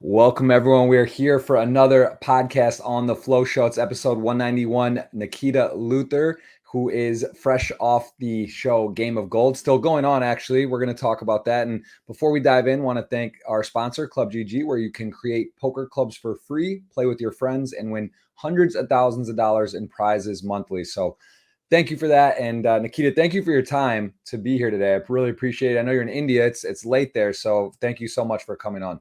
Welcome, everyone. We are here for another podcast on the Flow Show. It's episode 191. Nikita Luther, who is fresh off the show Game of Gold, still going on, actually. We're going to talk about that. And before we dive in, want to thank our sponsor, ClubGG, where you can create poker clubs for free, play with your friends, and win hundreds of thousands of dollars in prizes monthly. So thank you for that. And Nikita, thank you for your time to be here today. I really appreciate it. I know you're in India. It's late there. So thank you so much for coming on.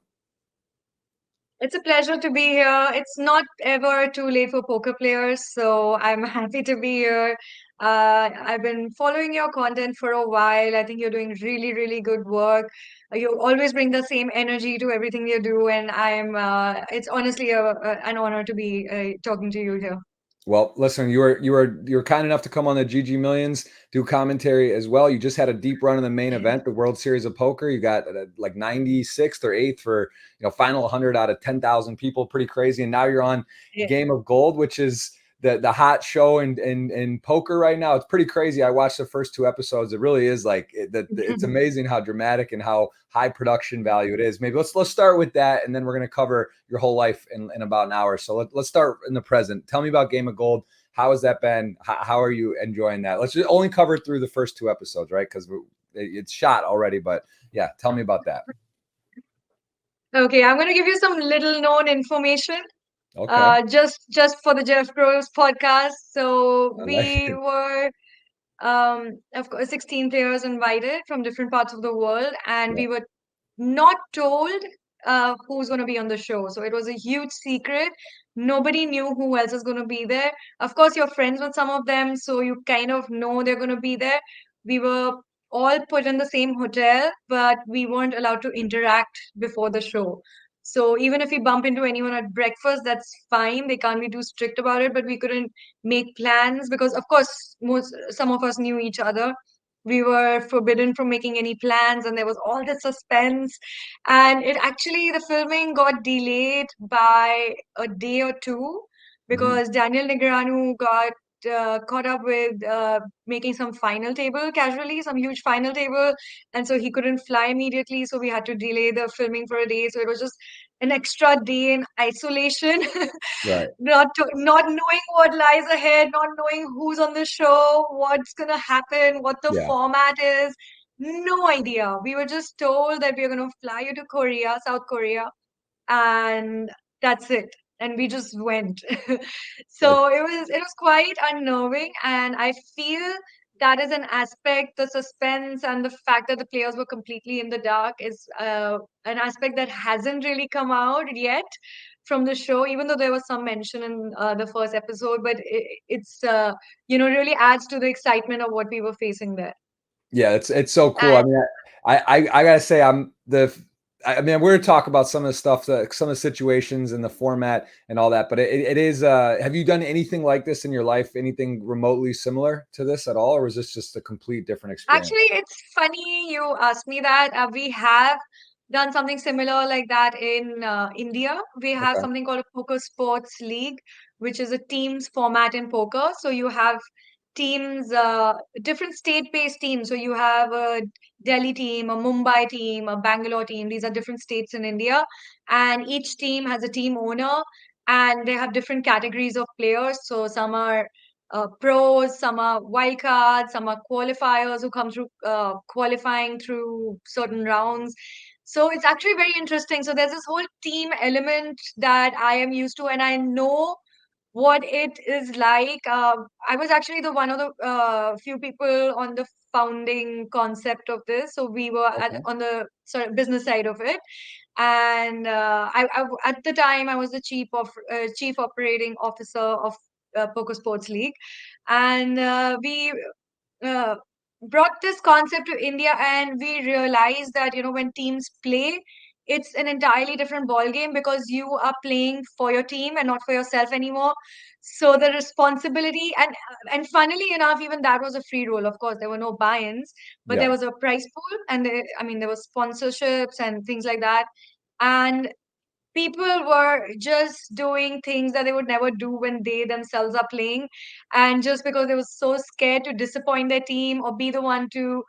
It's a pleasure to be here. It's not ever too late for poker players, so I'm happy to be here. I've been following your content for a while. I think you're doing really, really good work. You always bring the same energy to everything you do, and it's honestly an honor to be talking to you here. Well, listen, you were kind enough to come on the GG Millions, do commentary as well. You just had a deep run in the main event, the World Series of Poker. You got like 96th or 8th for final 100 out of 10,000 people, pretty crazy. And now you're on Yeah. Game of Gold, which is the hot show in poker right now. It's pretty crazy. I watched the first 2 episodes. It really is it's amazing how dramatic and how high production value it is. Maybe let's start with that, and then we're going to cover your whole life in about an hour. So let's start in the present. Tell me about Game of Gold. How has that been? How are you enjoying that? Let's just only cover through the first 2 episodes, right? Because it's shot already. But yeah, tell me about that. Okay, I'm going to give you some little known information. Okay. Just for the Jeff Bros podcast. So I like we it. were of course 16 players invited from different parts of the world, and Yeah. we were not told who's going to be on the show. So it was a huge secret. Nobody knew who else is going to be there. Of course, you're friends with some of them, so you kind of know they're going to be there. We were all put in the same hotel, but we weren't allowed to interact before the show. So even if we bump into anyone at breakfast, that's fine. They can't be too strict about it, but we couldn't make plans because, of course, some of us knew each other. We were forbidden from making any plans, and there was all this suspense. And it actually, the filming got delayed by a day or two Mhm. because Daniel Negreanu got caught up with making some final table casually, some huge final table, and so he couldn't fly immediately. So we had to delay the filming for a day. So it was just an extra day in isolation, Right. not knowing what lies ahead, not knowing who's on the show, what's gonna happen, what the Yeah. format is. No idea. We were just told that we are gonna fly you to Korea, South Korea, and that's it. And we just went. That So it was quite unnerving, and I feel that is an aspect, the suspense and the fact that the players were completely in the dark is an aspect that hasn't really come out yet from the show, even though there was some mention in the first episode, but it's really adds to the excitement of what we were facing there. Yeah, it's so cool. I And mean, I gotta say, I mean, we're gonna talk about some of the stuff, some of the situations and the format and all that. But it is. Have you done anything like this in your life? Anything remotely similar to this at all, or was this just a complete different experience? actually, it's funny you asked me that. We have done something similar like that in India. We have Okay. something called a Poker Sports League, which is a teams format in poker. So you have teams, different state-based teams. So you have a Delhi team, a Mumbai team, a Bangalore team. These are different states in India, and each team has a team owner, and they have different categories of players. So some are pros, some are wildcards, some are qualifiers who come through qualifying through certain rounds. So it's actually very interesting. So there's this whole team element that I am used to, and I know what it is like. I was actually the one of the few people on the founding concept of this. So we were Okay. on the sort of business side of it, and at the time I was the chief operating officer of Poker Sports League, and we uh, brought this concept to India, and we realized that when teams play, it's an entirely different ball game because you are playing for your team and not for yourself anymore. So the responsibility and funnily enough, even that was a free roll. Of course, there were no buy-ins, but there Yeah. was a prize pool, and I mean there was sponsorships and things like that. And people were just doing things that they would never do when they themselves are playing, and just because they were so scared to disappoint their team or be the one to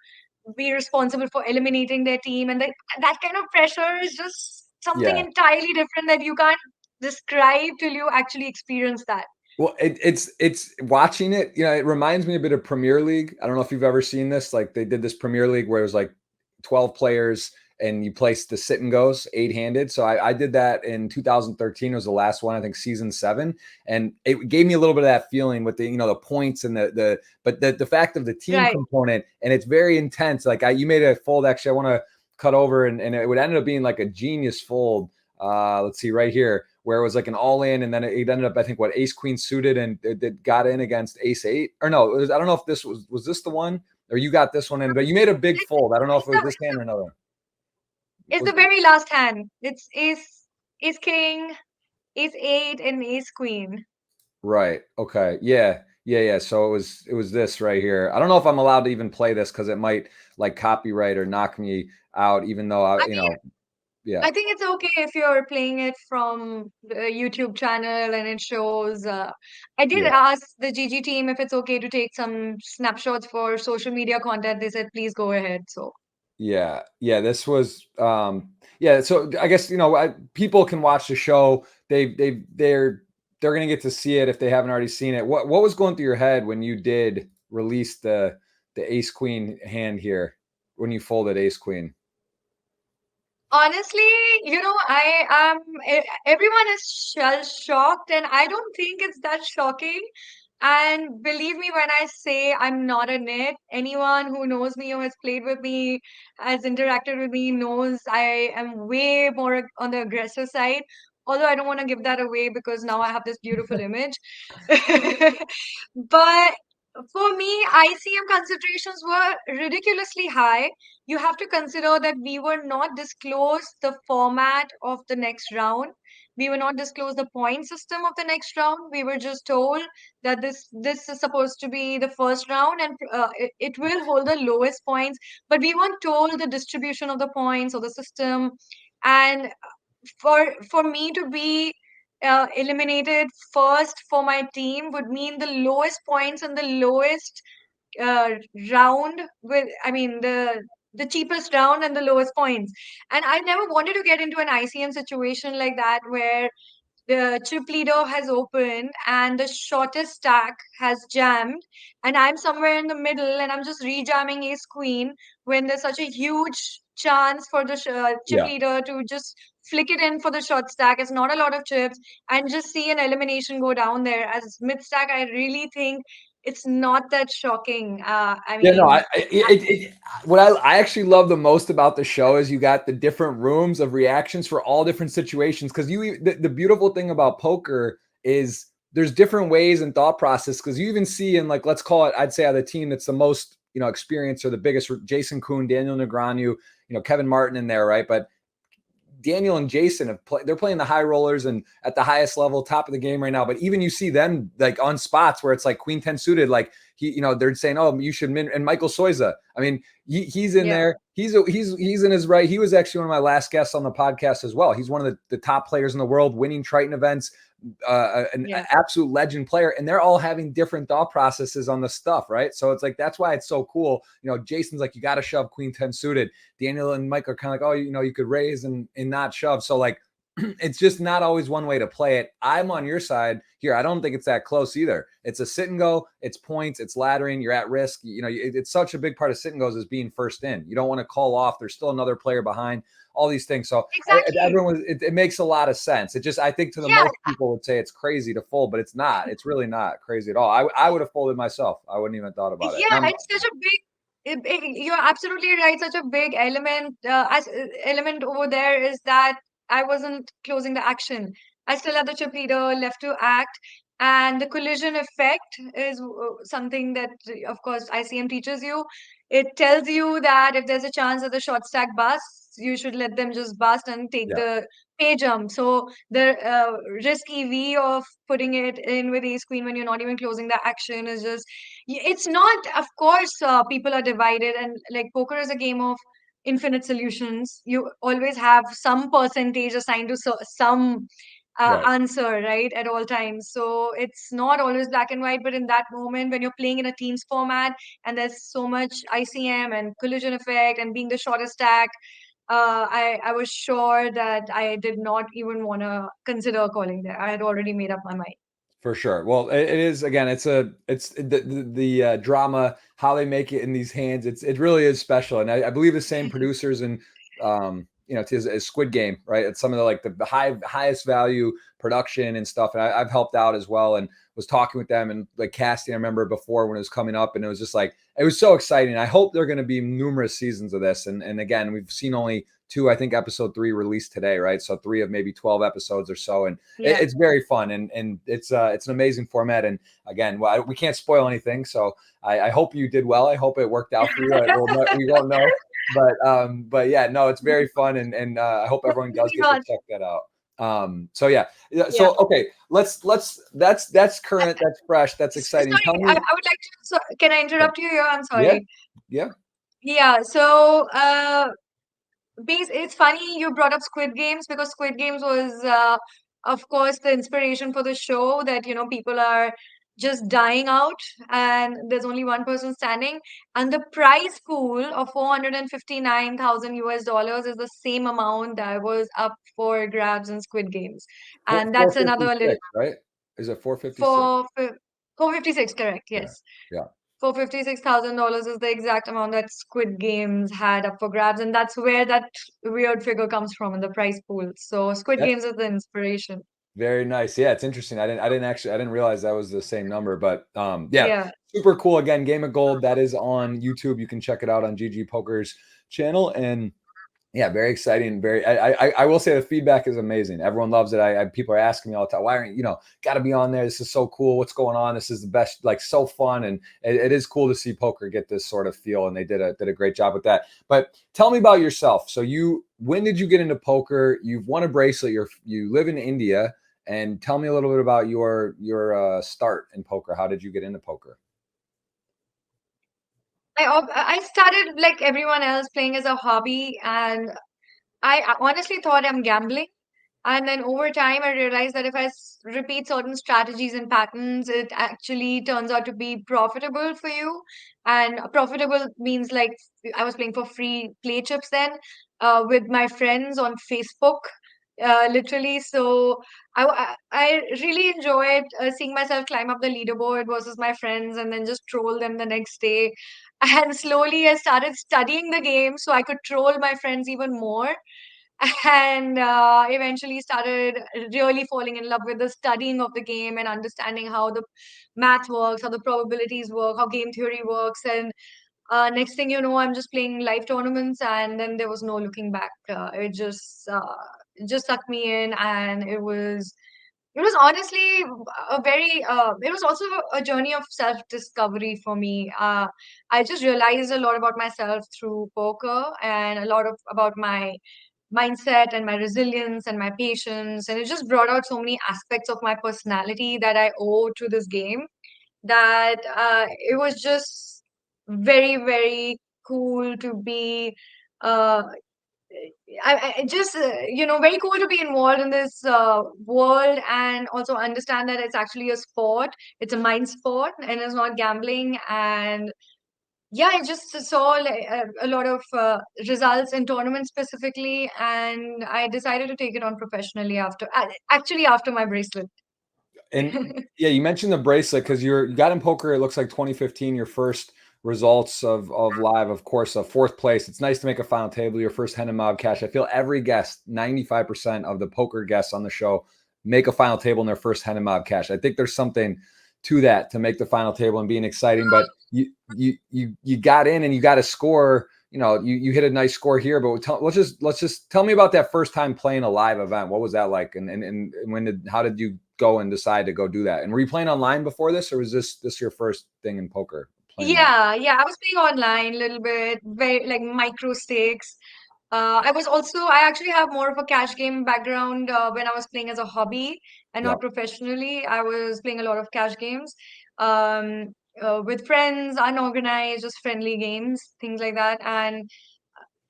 be responsible for eliminating their team, and that kind of pressure is just something Yeah. entirely different that you can't describe till you actually experience that. Well, it's watching it, you know, it reminds me a bit of Premier League. I don't know if you've ever seen this. Like they did this Premier League where it was like 12 players and you place the sit and goes 8-handed. So I did that in 2013. It was the last one, I think season 7. And it gave me a little bit of that feeling with the, you know, the points and but the fact of the team Right. component, and it's very intense. Like you made a fold. Actually, I want to cut over and it would end up being like a genius fold. Let's see right here, where it was like an all in, and then it ended up, I think, what, ace queen suited, and it got in against ace 8. Or no, it was, I don't know if this was this the one, or you got this one in, but you made a big It's, fold. I don't know if it's it was the this hand or another. it's the Was very last hand. It's ace king, ace 8, and ace queen. right. Okay. Yeah. Yeah. Yeah. So it was this right here. I don't know if I'm allowed to even play this because it might like copyright or knock me out, even though I I, mean, yeah. I think it's okay if you're playing it from the YouTube channel and it shows. I did Yeah. ask the GG team if it's okay to take some snapshots for social media content. They said, please go ahead. So, Yeah, yeah, this was yeah, so I guess, you know, people can watch the show. They're going to get to see it if they haven't already seen it. What was going through your head when you did release the ace queen hand here, when you folded ace queen? honestly, I am. Everyone is shell shocked, and I don't think it's that shocking. And believe me when I say I'm not a nit. Anyone who knows me or has played with me, has interacted with me, knows I am way more on the aggressive side. Although I don't want to give that away because now I have this beautiful image. But for me, ICM concentrations were ridiculously high. You have to consider that we were not disclosed the format of the next round. We were not disclosed the point system of the next round. We were just told that this is supposed to be the first round, and it will hold the lowest points. But we weren't told the distribution of the points or the system. And for me to be eliminated first for my team would mean the lowest points and the lowest uh, round with, I mean, the cheapest round and the lowest points. And I never wanted to get into an ICM situation like that where the chip leader has opened and the shortest stack has jammed, and I'm somewhere in the middle and I'm just rejamming ace queen when there's such a huge chance for the chip Yeah. leader to just flick it in for the short stack. It's not a lot of chips, and just see an elimination go down there as mid stack. I really think it's not that shocking. I Yeah, no, mean, what I actually love the most about the show is you got the different rooms of reactions for all different situations. Because the beautiful thing about poker is there's different ways and thought process. Because you even see in, like, let's call it, I'd say, the team that's the most, you know, experienced or the biggest, Jason Kuhn, Daniel Negreanu, you know, Kevin Martin in there, right? But Daniel and Jason they're playing the high rollers and at the highest level, top of the game right now. But even you see them like on spots where it's like queen 10 suited, like you know, they're saying, oh, you should min. And Michael Soiza, I mean, he's in yeah, there. He's in his right. He was actually one of my last guests on the podcast as well. He's one of the top players in the world, winning Triton events, an yeah. absolute legend player, and they're all having different thought processes on the stuff, right? So it's like, that's why it's so cool. You know, Jason's like, you got to shove queen 10 suited. Daniel and Mike are kind of like, oh, you know, you could raise and not shove. So like, it's just not always one way to play it. I'm on your side here. I don't think it's that close either. It's a sit and go. It's points. It's laddering. You're at risk. You know, it's such a big part of sit and goes is being first in. You don't want to call off. There's still another player behind. All these things. So Exactly. everyone, it makes a lot of sense. It just, I think to the Yeah, most people would say it's crazy to fold, but it's not. It's really not crazy at all. I would have folded myself. I wouldn't even thought about it. yeah, it's such a big. You're absolutely right. Such a big element, element over there is that I wasn't closing the action. I still had the chip leader left to act, and the collision effect is something that, of course, ICM teaches you. It tells you that if there's a chance that the short stack busts, you should let them just bust and take Yeah. the pay jump. So the risk EV of putting it in with ace queen when you're not even closing the action is just, it's not, of course, people are divided, and like poker is a game of infinite solutions. You always have some percentage assigned to some Right. answer, right, at all times. So it's not always black and white, but in that moment when you're playing in a teams format and there's so much ICM and collision effect and being the shortest stack, I was sure that I did not even want to consider calling there. I had already made up my mind. For sure. Well, it is again. It's the drama, how they make it in these hands. It really is special, and I believe the same producers and as Squid Game, right? It's some of the like the highest value production and stuff. And I've helped out as well, and was talking with them and like casting. I remember before when it was coming up, and it was just like it was so exciting. I hope there are going to be numerous seasons of this. And again, we've seen only two. I think episode 3 released today, right? So 3 of maybe 12 episodes or so, and Yeah. it's very fun, and it's an amazing format. And again, well, we can't spoil anything, so I hope you did well. I hope it worked out for you. We won't know, but yeah, no, it's very fun, and I hope everyone does get to check that out. So yeah, so okay, let's that's current, that's fresh, that's exciting. Sorry, Tell me, I would like to. So, can I interrupt you here? I'm yeah, sorry. yeah, Yeah. So, it's funny you brought up Squid Games because Squid Games was, of course, the inspiration for the show that, people are just dying out and there's only one person standing. And the prize pool of 459,000 US dollars is the same amount that was up for grabs in Squid Games. And that's another little 456, right? Is it 456? for 456, correct? Yeah, Yes. yeah. For $56,000 is the exact amount that Squid Games had up for grabs, and that's where that weird figure comes from in the prize pool. So Squid That's Games is the inspiration. very nice. Yeah, it's interesting. I didn't realize that was the same number, but yeah, Yeah. super cool. Again, Game of Gold, that is on YouTube. You can check it out on GG Poker's channel. And yeah, very exciting. I will say the feedback is amazing. Everyone loves it. People are asking me all the time, why aren't got to be on there? This is so cool. What's going on? This is the best, like so fun. And it is cool to see poker get this sort of feel. And they did a great job with that. But tell me about yourself. So when did you get into poker? You've won a bracelet. You live in India, and tell me a little bit about your start in poker. How did you get into poker? I started like everyone else playing as a hobby, and I honestly thought I'm gambling. And then over time, I realized that if I repeat certain strategies and patterns, it actually turns out to be profitable for you. And profitable means like I was playing for free play chips then with my friends on Facebook, literally. So I really enjoyed seeing myself climb up the leaderboard versus my friends and then just troll them the next day. And slowly I started studying the game so I could troll my friends even more and eventually started really falling in love with the studying of the game and understanding how the math works, how the probabilities work, how game theory works. And next thing you know, I'm just playing live tournaments, and then there was no looking back. It just sucked me in, and it was honestly a very it was also a journey of self discovery for me. I just realized a lot about myself through poker and a lot of about my mindset and my resilience and my patience. And it just brought out so many aspects of my personality that I owe to this game that it was just very, very cool to be. Uh, I just, very cool to be involved in this world and also understand that it's actually a sport. It's a mind sport and it's not gambling. And yeah, I just saw like, a lot of results in tournaments specifically, and I decided to take it on professionally actually after my bracelet. And yeah, you mentioned the bracelet because you got in poker. It looks like 2015, your first results of live, of course, fourth place. It's nice to make a final table, your first hen and mob cash. I feel every guest, 95% of the poker guests on the show, make a final table in their first hen and mob cash. I think there's something to that to make the final table and being exciting. But you got in and you got a score. You hit a nice score here. But let's just tell me about that first time playing a live event. What was that like? And how did you go and decide to go do that? And were you playing online before this, or was this your first thing in poker playing live? Yeah, I was playing online a little bit, very like micro stakes. I actually have more of a cash game background when I was playing as a hobby and Yeah, not professionally. I was playing a lot of cash games with friends, unorganized, just friendly games, things like that. And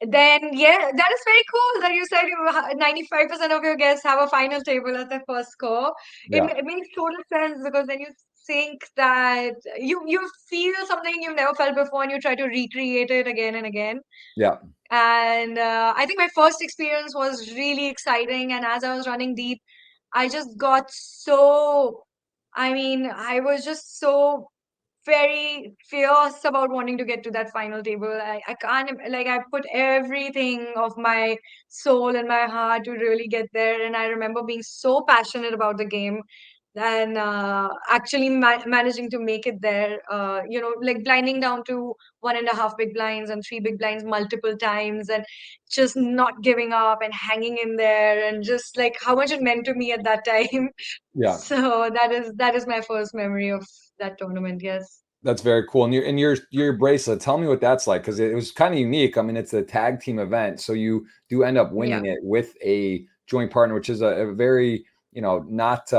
then, yeah, that is very cool that you said 95% of your guests have a final table as their first score. It, yeah. it makes total sense because then you think that you feel something you've never felt before, and you try to recreate it again and again. Yeah. And I think my first experience was really exciting. And as I was running deep, I just got so, I mean, I was just so very fierce about wanting to get to that final table. I can't, like, I put everything of my soul and my heart to really get there. And I remember being so passionate about the game and actually managing to make it there, like blinding down to 1.5 big blinds and 3 big blinds multiple times, and just not giving up and hanging in there, and just like how much it meant to me at that time. Yeah. So that is my first memory of that tournament. Yes. That's very cool. And your bracelet, tell me what that's like, because it was kind of unique. I mean, it's a tag team event, so you do end up Yeah. winning it with a joint partner, which is a very, not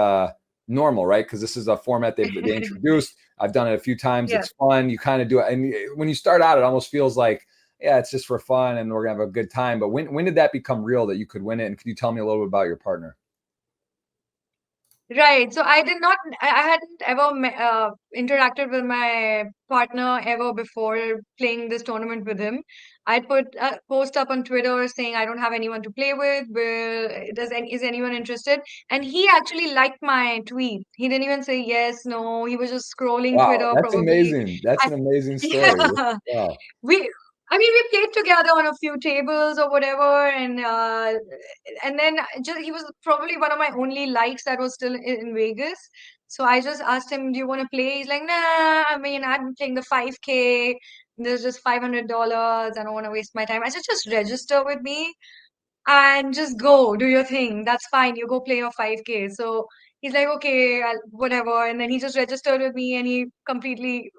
normal, right? Because this is a format they introduced. I've done it a few times. Yeah. It's fun. You kind of do it, and when you start out, it almost feels like, yeah, it's just for fun, and we're gonna have a good time. But when did that become real that you could win it? And could you tell me a little bit about your partner? Right. So I hadn't ever interacted with my partner ever before playing this tournament with him. I'd put a post up on Twitter saying I don't have anyone to play with. Is anyone interested? And he actually liked my tweet. He didn't even say yes, no. He was just scrolling Wow, Twitter, that's probably. amazing. That's I, an amazing story. yeah. Wow. We, I mean, we played together on a few tables or whatever, and then just he was probably one of my only likes that was still in Vegas. So I just asked him, "Do you want to play?" He's like, "Nah, I mean, I'm playing the 5K. There's just $500. I don't want to waste my time." I said, "Just register with me and just go do your thing. That's fine. You go play your 5K." So he's like, okay, whatever. And then he just registered with me, and he completely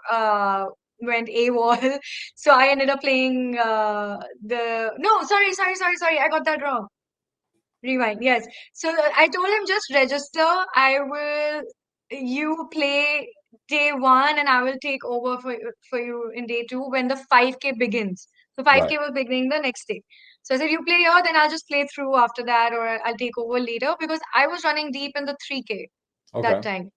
went AWOL. So I ended up playing no, sorry. I got that wrong. Rewind. Yes. So I told him, just register. You play day one, and I will take over for you in day two when the 5K begins. So Right. 5K was beginning the next day. So I said, you play here, then I'll just play through after that, or I'll take over later, because I was running deep in the 3K that Okay. time.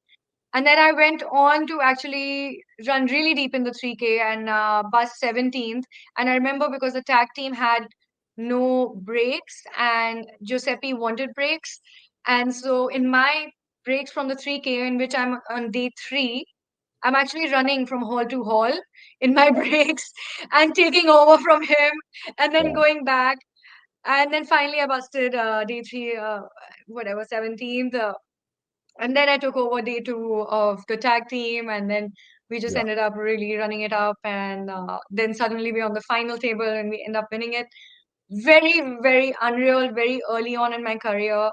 And then I went on to actually run really deep in the 3K and bust 17th. And I remember because the tag team had no breaks and Giuseppe wanted breaks. And so in my breaks from the 3K, in which I'm on day three, I'm actually running from hall to hall in my breaks and taking over from him and then Yeah. going back. And then finally I busted day three, whatever, 17th. And then I took over day two of the tag team, and then we just Yeah. ended up really running it up. And then suddenly we're on the final table and we end up winning it. Very, very unreal, very early on in my career.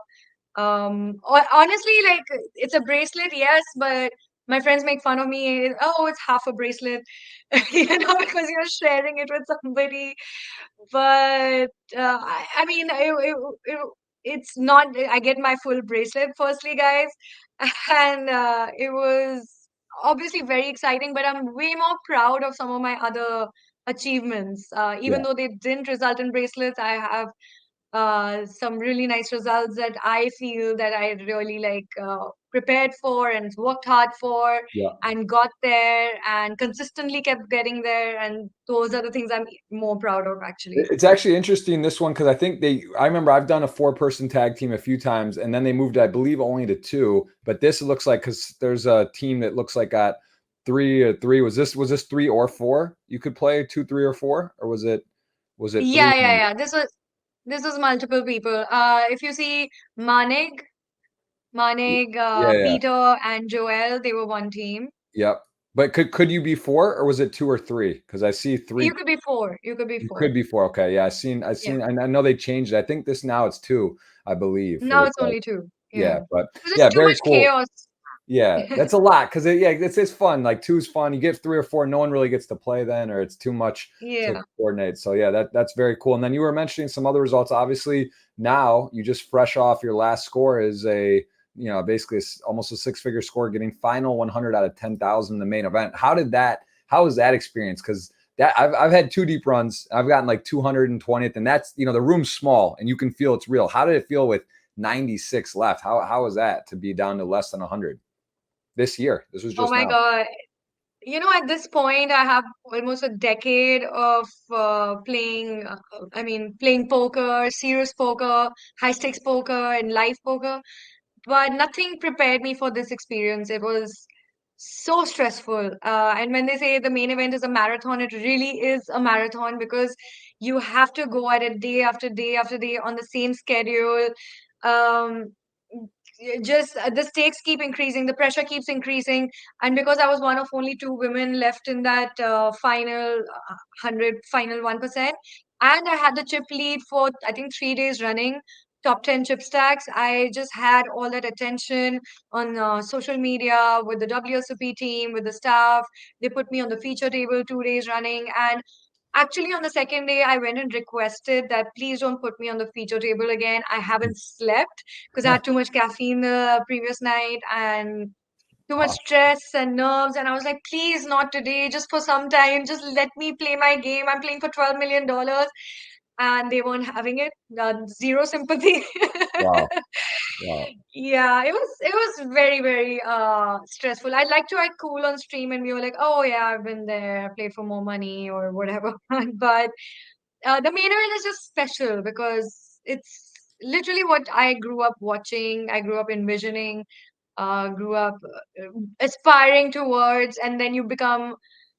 Honestly, like, it's a bracelet, yes, but my friends make fun of me. Oh, it's half a bracelet, because you're sharing it with somebody. But I mean, it's not. I get my full bracelet, firstly, guys, and it was obviously very exciting. But I'm way more proud of some of my other achievements. Even Yeah. though they didn't result in bracelets, I have some really nice results that I feel that I really like prepared for and worked hard for Yeah. and got there and consistently kept getting there. And those are the things I'm more proud of, actually. It's actually interesting, this one, because I remember I've done a 4-person tag team a few times, and then they moved, I believe, only to 2. But this looks like, because there's a team that looks like got 3. Was this 3 or 4? You could play 2, 3, or 4, or was it 3? Yeah. This was multiple people. If you see Manig, Yeah, yeah, Peter, and Joel, they were one team. yep. But could you be 4, or was it 2 or 3? Because I see 3. You could be four. You could be You could four. be 4. Okay, yeah, I Yeah. seen, and I know they changed it. I think this now it's 2, I believe, for Now the it's only two. yeah, Yeah. but There's yeah, just too very much cool. chaos. Yeah, that's a lot, because yeah, it's fun. Like 2 is fun. You get 3 or 4, no one really gets to play then, or it's too much to Yeah. coordinate. So yeah, that's very cool. And then you were mentioning some other results. Obviously, now you just fresh off your last score is basically almost a 6-figure score, getting final 100 out of 10,000 in the main event. How was that experience? Because that I've had 2 deep runs. I've gotten like 220th, and that's the room's small and you can feel it's real. How did it feel with 96 left? How was that to be down to less than 100? this year. This was Oh just my now. God. At this point, I have almost a decade of playing poker, serious poker, high stakes poker, and live poker. But nothing prepared me for this experience. It was so stressful. And when they say the main event is a marathon, it really is a marathon because you have to go at it day after day after day on the same schedule. Um, just the stakes keep increasing, the pressure keeps increasing, and because I was one of only two women left in that final 100, final 1%, and I had the chip lead for I think 3 days running, top 10 chip stacks. I just had all that attention on social media with the WSOP team, with the staff. They put me on the feature table 2 days running, and actually, on the second day, I went and requested that please don't put me on the feature table again. I haven't slept because I had too much caffeine the previous night and too much Wow. stress and nerves. And I was like, please, not today, just for some time. Just let me play my game. I'm playing for $12 million. And they weren't having it. Zero sympathy. Wow. Wow. Yeah, it was very, very stressful. I'd like to act cool on stream and we were like, oh yeah, I've been there, played for more money or whatever. But the main event is just special because it's literally what I grew up watching, I grew up envisioning, grew up aspiring towards, and then you become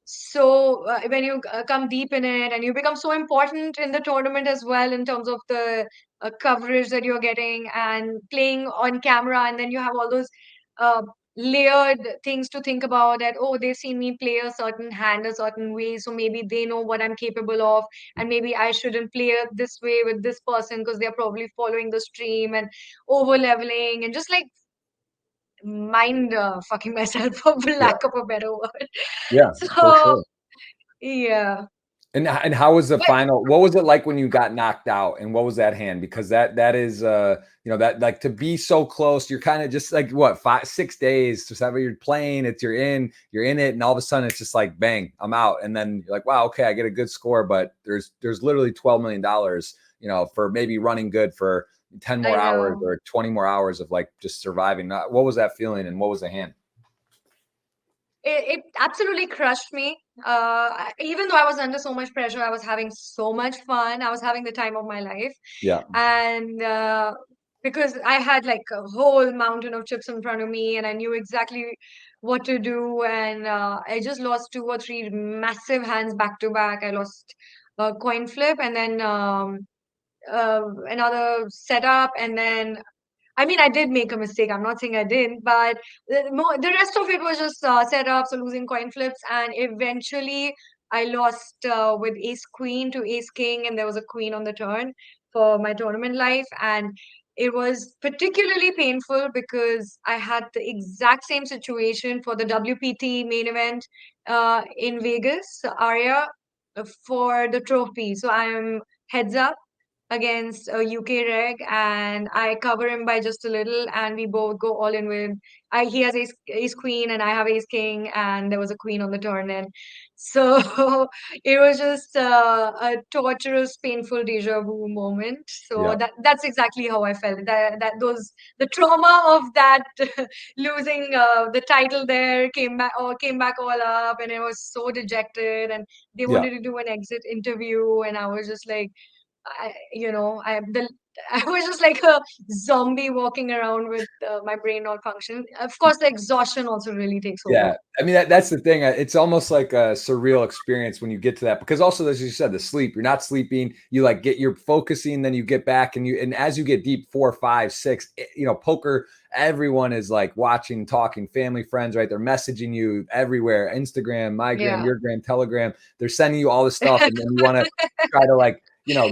so when you come deep in it, and you become so important in the tournament as well in terms of the coverage that you're getting and playing on camera, and then you have all those uh, layered things to think about that, oh, they've seen me play a certain hand a certain way, so maybe they know what I'm capable of, and maybe I shouldn't play it this way with this person because they're probably following the stream and over leveling and just like mind fucking myself for Yeah. lack of a better word. Yeah, for So sure. yeah. And how was the But final? What was it like when you got knocked out? And what was that hand? Because that is that like to be so close, you're kind of just like what 5 6 days to have you're playing, it's you're in it, and all of a sudden it's just like bang, I'm out. And then you're like, wow, okay, I get a good score, but there's literally $12 million, for maybe running good for 10 I more hours know or 20 more hours of like just surviving. What was that feeling and what was the hand? it absolutely crushed me. Even though I was under so much pressure, I was having so much fun. I was having the time of my life. Yeah. And because I had like a whole mountain of chips in front of me and I knew exactly what to do. And I just lost two or three massive hands back to back. I lost a coin flip and then another setup. And then I mean, I did make a mistake. I'm not saying I didn't, but the rest of it was just setups or losing coin flips. And eventually, I lost with ace queen to ace king, and there was a queen on the turn for my tournament life. And it was particularly painful because I had the exact same situation for the WPT main event in Vegas, Aria, for the trophy. So I'm heads up against a UK reg, and I cover him by just a little, and we both go all in with. He has ace queen, and I have ace king, and there was a queen on the turn, and so it was just a torturous, painful deja vu moment. So Yeah. that's exactly how I felt. The trauma of that losing the title there came back all up, and I was so dejected, and they Yeah. wanted to do an exit interview, and I was just like. I was just like a zombie walking around with my brain not functioning. Of course, the exhaustion also really takes over. Yeah, I mean that's the thing. It's almost like a surreal experience when you get to that because also as you said, the sleep. You're not sleeping. You like you're focusing, then you get back, and as you get deep, 4, 5, 6. Poker. Everyone is like watching, talking, family, friends, right? They're messaging you everywhere. Instagram, my gram, Yeah. your gram, Telegram. They're sending you all this stuff, and then you want to try to like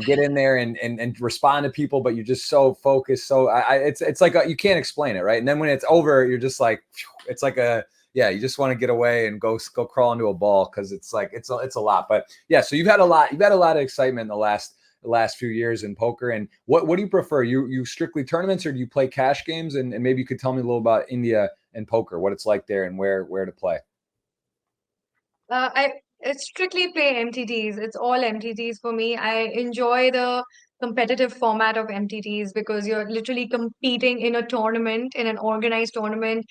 get in there and respond to people, but you're just so focused. So it's like you can't explain it, right? And then when it's over, you're just like, it's like yeah, you just want to get away and go crawl into a ball because it's like it's a lot. But yeah, so you've had a lot of excitement in the last few years in poker. And what do you prefer? You strictly tournaments or do you play cash games? And maybe you could tell me a little about India and poker, what it's like there and where to play. I strictly play MTTs. It's all MTTs for me. I enjoy the competitive format of MTTs because you're literally competing in a tournament, in an organized tournament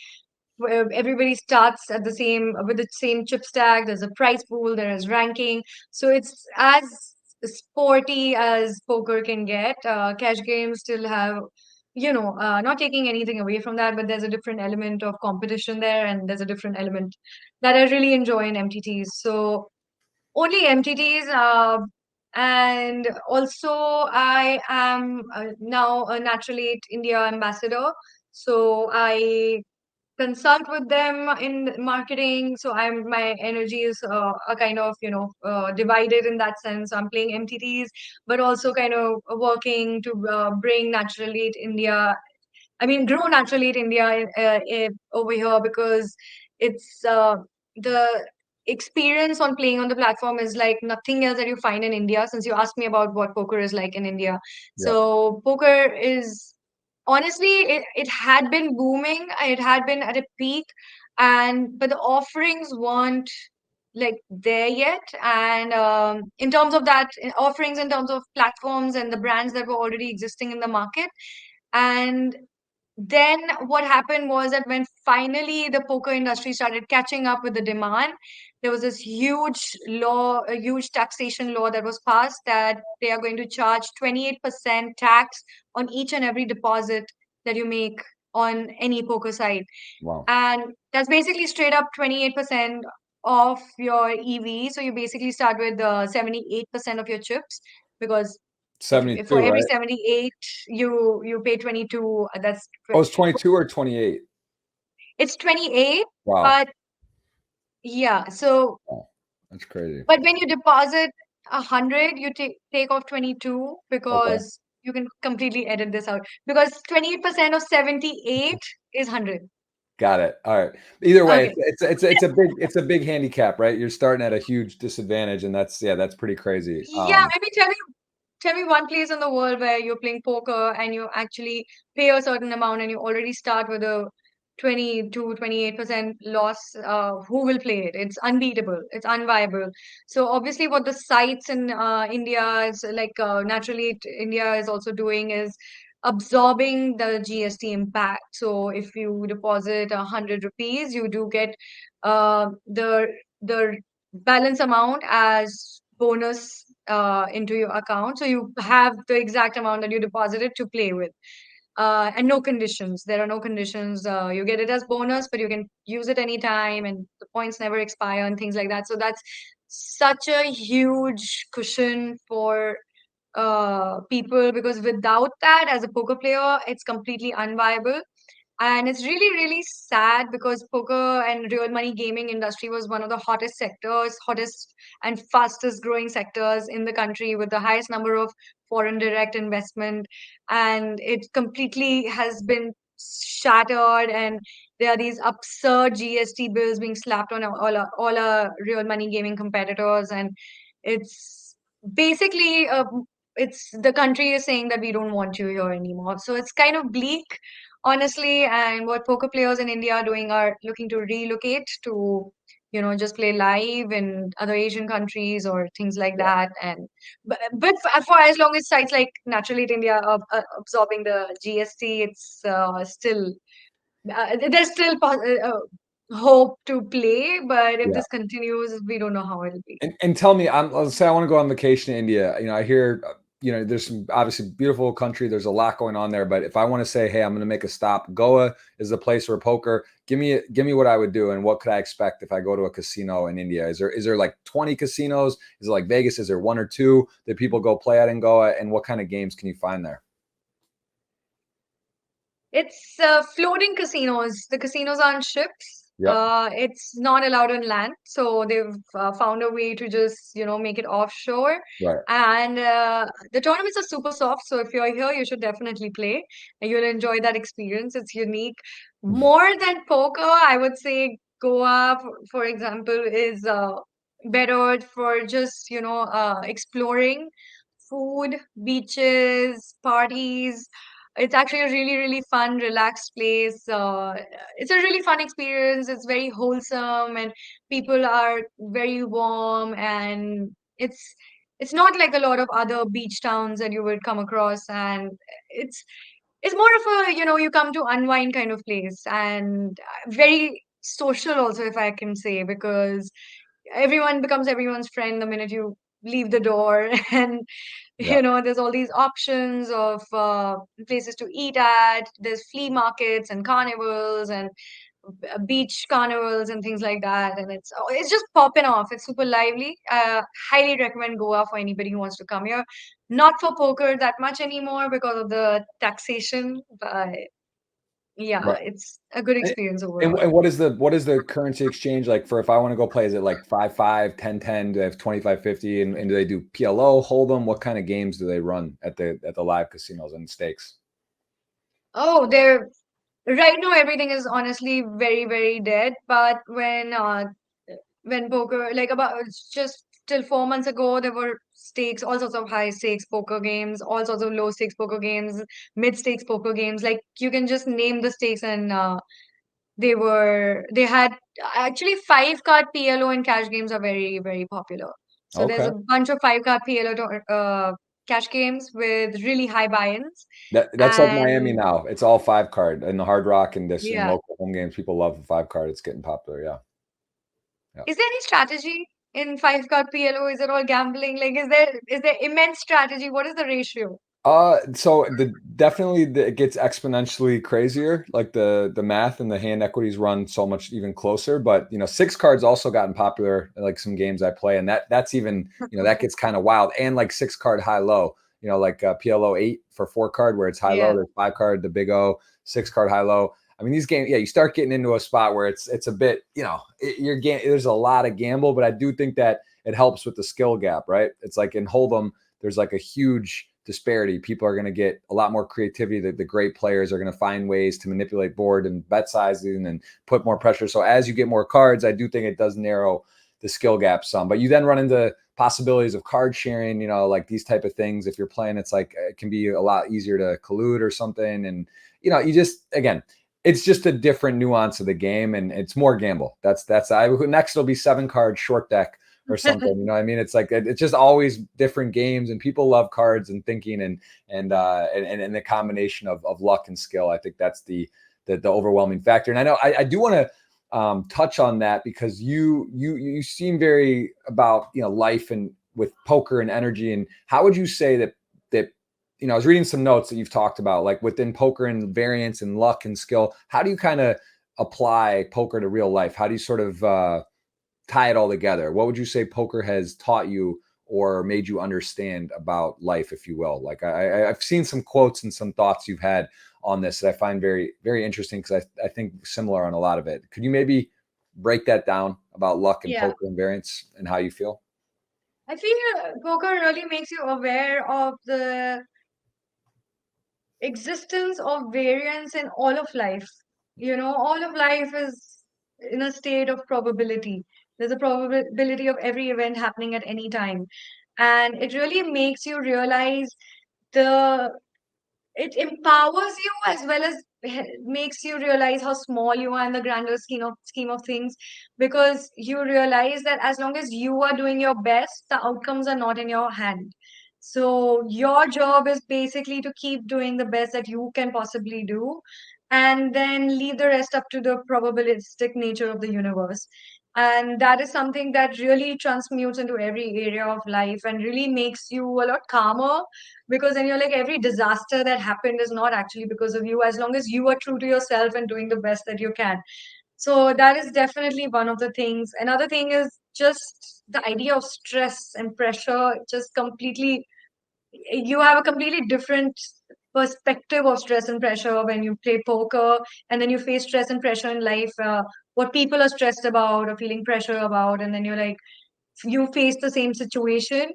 where everybody starts at the same with the same chip stack. There's a prize pool, there is ranking, so it's as sporty as poker can get. Cash games still have, not taking anything away from that, but there's a different element of competition there, and there's a different element that I really enjoy in MTTs. So only MTTs. And also, I am now a Natural8 India ambassador. So I consult with them in marketing. So my energy is a kind of divided in that sense. I'm playing MTTs, but also kind of working to bring Natural8 India. I mean, grow Natural8 India over here, because it's the experience on playing on the platform is like nothing else that you find in India. Since you asked me about what poker is like in India, Yeah. so poker is honestly, it had been booming, it had been at a peak, and but the offerings weren't like there yet. And in terms of that, offerings in terms of platforms and the brands that were already existing in the market. And then what happened was that when finally the poker industry started catching up with the demand, there was this huge law, a huge taxation law that was passed, that they are going to charge 28% tax on each and every deposit that you make on any poker site. Wow. And that's basically straight up 28% of your EV. So you basically start with 78% of your chips, because if for 72, every right? 78 you pay 22, that's Oh, it's 22 or 28. it's 28. Wow. But yeah, so Wow. That's crazy. but when you deposit 100, you take off 22, Okay. because you can completely edit this out, because 28% of 78 is 100. Got it. All right. Either way, Okay. it's a big handicap, right? You're starting at a huge disadvantage, and that's pretty crazy. Yeah, maybe tell me one place in the world where you're playing poker and you actually pay a certain amount and you already start with a 20 to 28% loss. Who will play it? It's unbeatable. It's unviable. So obviously, what the sites in India is like, naturally, India is also doing is absorbing the GST impact. So if you deposit 100 rupees, you do get the balance amount as bonus into your account. So you have the exact amount that you deposited to play with. And no conditions. There are no conditions. You get it as bonus, but you can use it anytime, and the points never expire and things like that. So that's such a huge cushion for people, because without that, as a poker player, it's completely unviable. And it's really, really sad, because poker and real money gaming industry was one of the hottest sectors, hottest and fastest growing sectors in the country, with the highest number of foreign direct investment. And it completely has been shattered. And there are these absurd GST bills being slapped on all our real money gaming competitors. And it's basically, it's the country is saying that we don't want you here anymore. So it's kind of bleak, honestly. And what poker players in India are doing are looking to relocate to, just play live in other Asian countries or things like Yeah. that. And but for as long as sites like Naturally India are absorbing the GST, it's still there's still hope to play. But if Yeah. this continues, we don't know how it'll be. And tell me, let's say I want to go on vacation to India. I hear, there's some obviously beautiful country. There's a lot going on there. But if I want to say, hey, I'm going to make a stop, Goa is the place for poker. Give me what I would do, and what could I expect if I go to a casino in India? Is there like 20 casinos? Is it like Vegas? Is there one or two that people go play at in Goa? And what kind of games can you find there? It's floating casinos. The casinos are on ships. Yep. It's not allowed on land, so they've found a way to just, make it offshore. Right. And the tournaments are super soft, so if you're here, you should definitely play, and you'll enjoy that experience. It's unique. More than poker, I would say Goa, for example, is better for just, exploring food, beaches, parties. It's actually a really, really fun, relaxed place. It's a really fun experience. It's very wholesome, and people are very warm. And it's not like a lot of other beach towns that you would come across. And it's it's more of a, you come to unwind kind of place, and very social also, if I can say, because everyone becomes everyone's friend the minute you leave the door. And Yeah. there's all these options of places to eat at. There's flea markets and carnivals and beach carnivals and things like that, and it's just popping off. It's super lively. Highly recommend Goa for anybody who wants to come here. Not for poker that much anymore because of the taxation, but yeah, Right. it's a good And, experience and overall. what is the currency exchange like for if I want to go play? Is it like 5-5, 10-10? Do they have 25-50? And do they do PLO, Hold'em? What kind of games do they run at the live casinos and stakes? Oh, they're right now everything is honestly very, very dead. But when poker, like about just till 4 months ago, there were stakes, all sorts of high stakes poker games, all sorts of low stakes poker games, mid stakes poker games. Like you can just name the stakes, and they had actually 5 card PLO and cash games are very, very popular. So there's Okay. a bunch of 5 card PLO cash games with really high buy-ins. That's like Miami And now. It's all 5 card in the Hard Rock and this in yeah, local home games. People love the 5 card. It's getting popular. Yeah. Yeah. is there any strategy in 5 card PLO? Is it all gambling? Like, is there immense strategy? What is the ratio? So it gets exponentially crazier. Like the math and the hand equities run so much even closer. But 6 cards also gotten popular. Like some games I play, and that's even that gets kind of wild. And like 6 card high low. Like PLO 8 for 4 card where it's high low. Yeah. There's 5 card the big O, 6 card high low. I mean these games, yeah, you start getting into a spot where it's a bit there's a lot of gamble, but I do think that it helps with the skill gap, right? It's like in Hold'em there's like a huge disparity. People are going to get a lot more creativity. The great players are going to find ways to manipulate board and bet sizing and put more pressure. So as you get more cards, I do think it does narrow the skill gap some. But you then run into possibilities of card sharing, like these type of things. If you're playing, it's like it can be a lot easier to collude or something. And you just again, it's just a different nuance of the game, and it's more gamble. Next it'll be 7 card short deck or something. You know what I mean? It's like it's just always different games, and people love cards and thinking and the combination of luck and skill. I think that's the overwhelming factor. And I know I do want to touch on that because you seem very about life and with poker and energy. And how would you say that I was reading some notes that you've talked about, like within poker and variance and luck and skill. How do you kind of apply poker to real life? How do you sort of tie it all together? What would you say poker has taught you or made you understand about life, if you will? Like I've seen some quotes and some thoughts you've had on this that I find very, very interesting because I think similar on a lot of it. Could you maybe break that down about luck and Yeah. poker and variance and how you feel? I feel poker really makes you aware of the existence of variance in all of life. All of life is in a state of probability. There's a probability of every event happening at any time. And it really makes you realize the it empowers you as well as makes you realize how small you are in the grander scheme of things, because you realize that as long as you are doing your best, the outcomes are not in your hand. So your job is basically to keep doing the best that you can possibly do, and then leave the rest up to the probabilistic nature of the universe. And that is something that really transmutes into every area of life and really makes you a lot calmer, because then you're like, every disaster that happened is not actually because of you, as long as you are true to yourself and doing the best that you can. So that is definitely one of the things. Another thing is just the idea of stress and pressure. Just completely, you have a completely different perspective of stress and pressure when you play poker, and then you face stress and pressure in life, what people are stressed about or feeling pressure about, and then you're like, you face the same situation,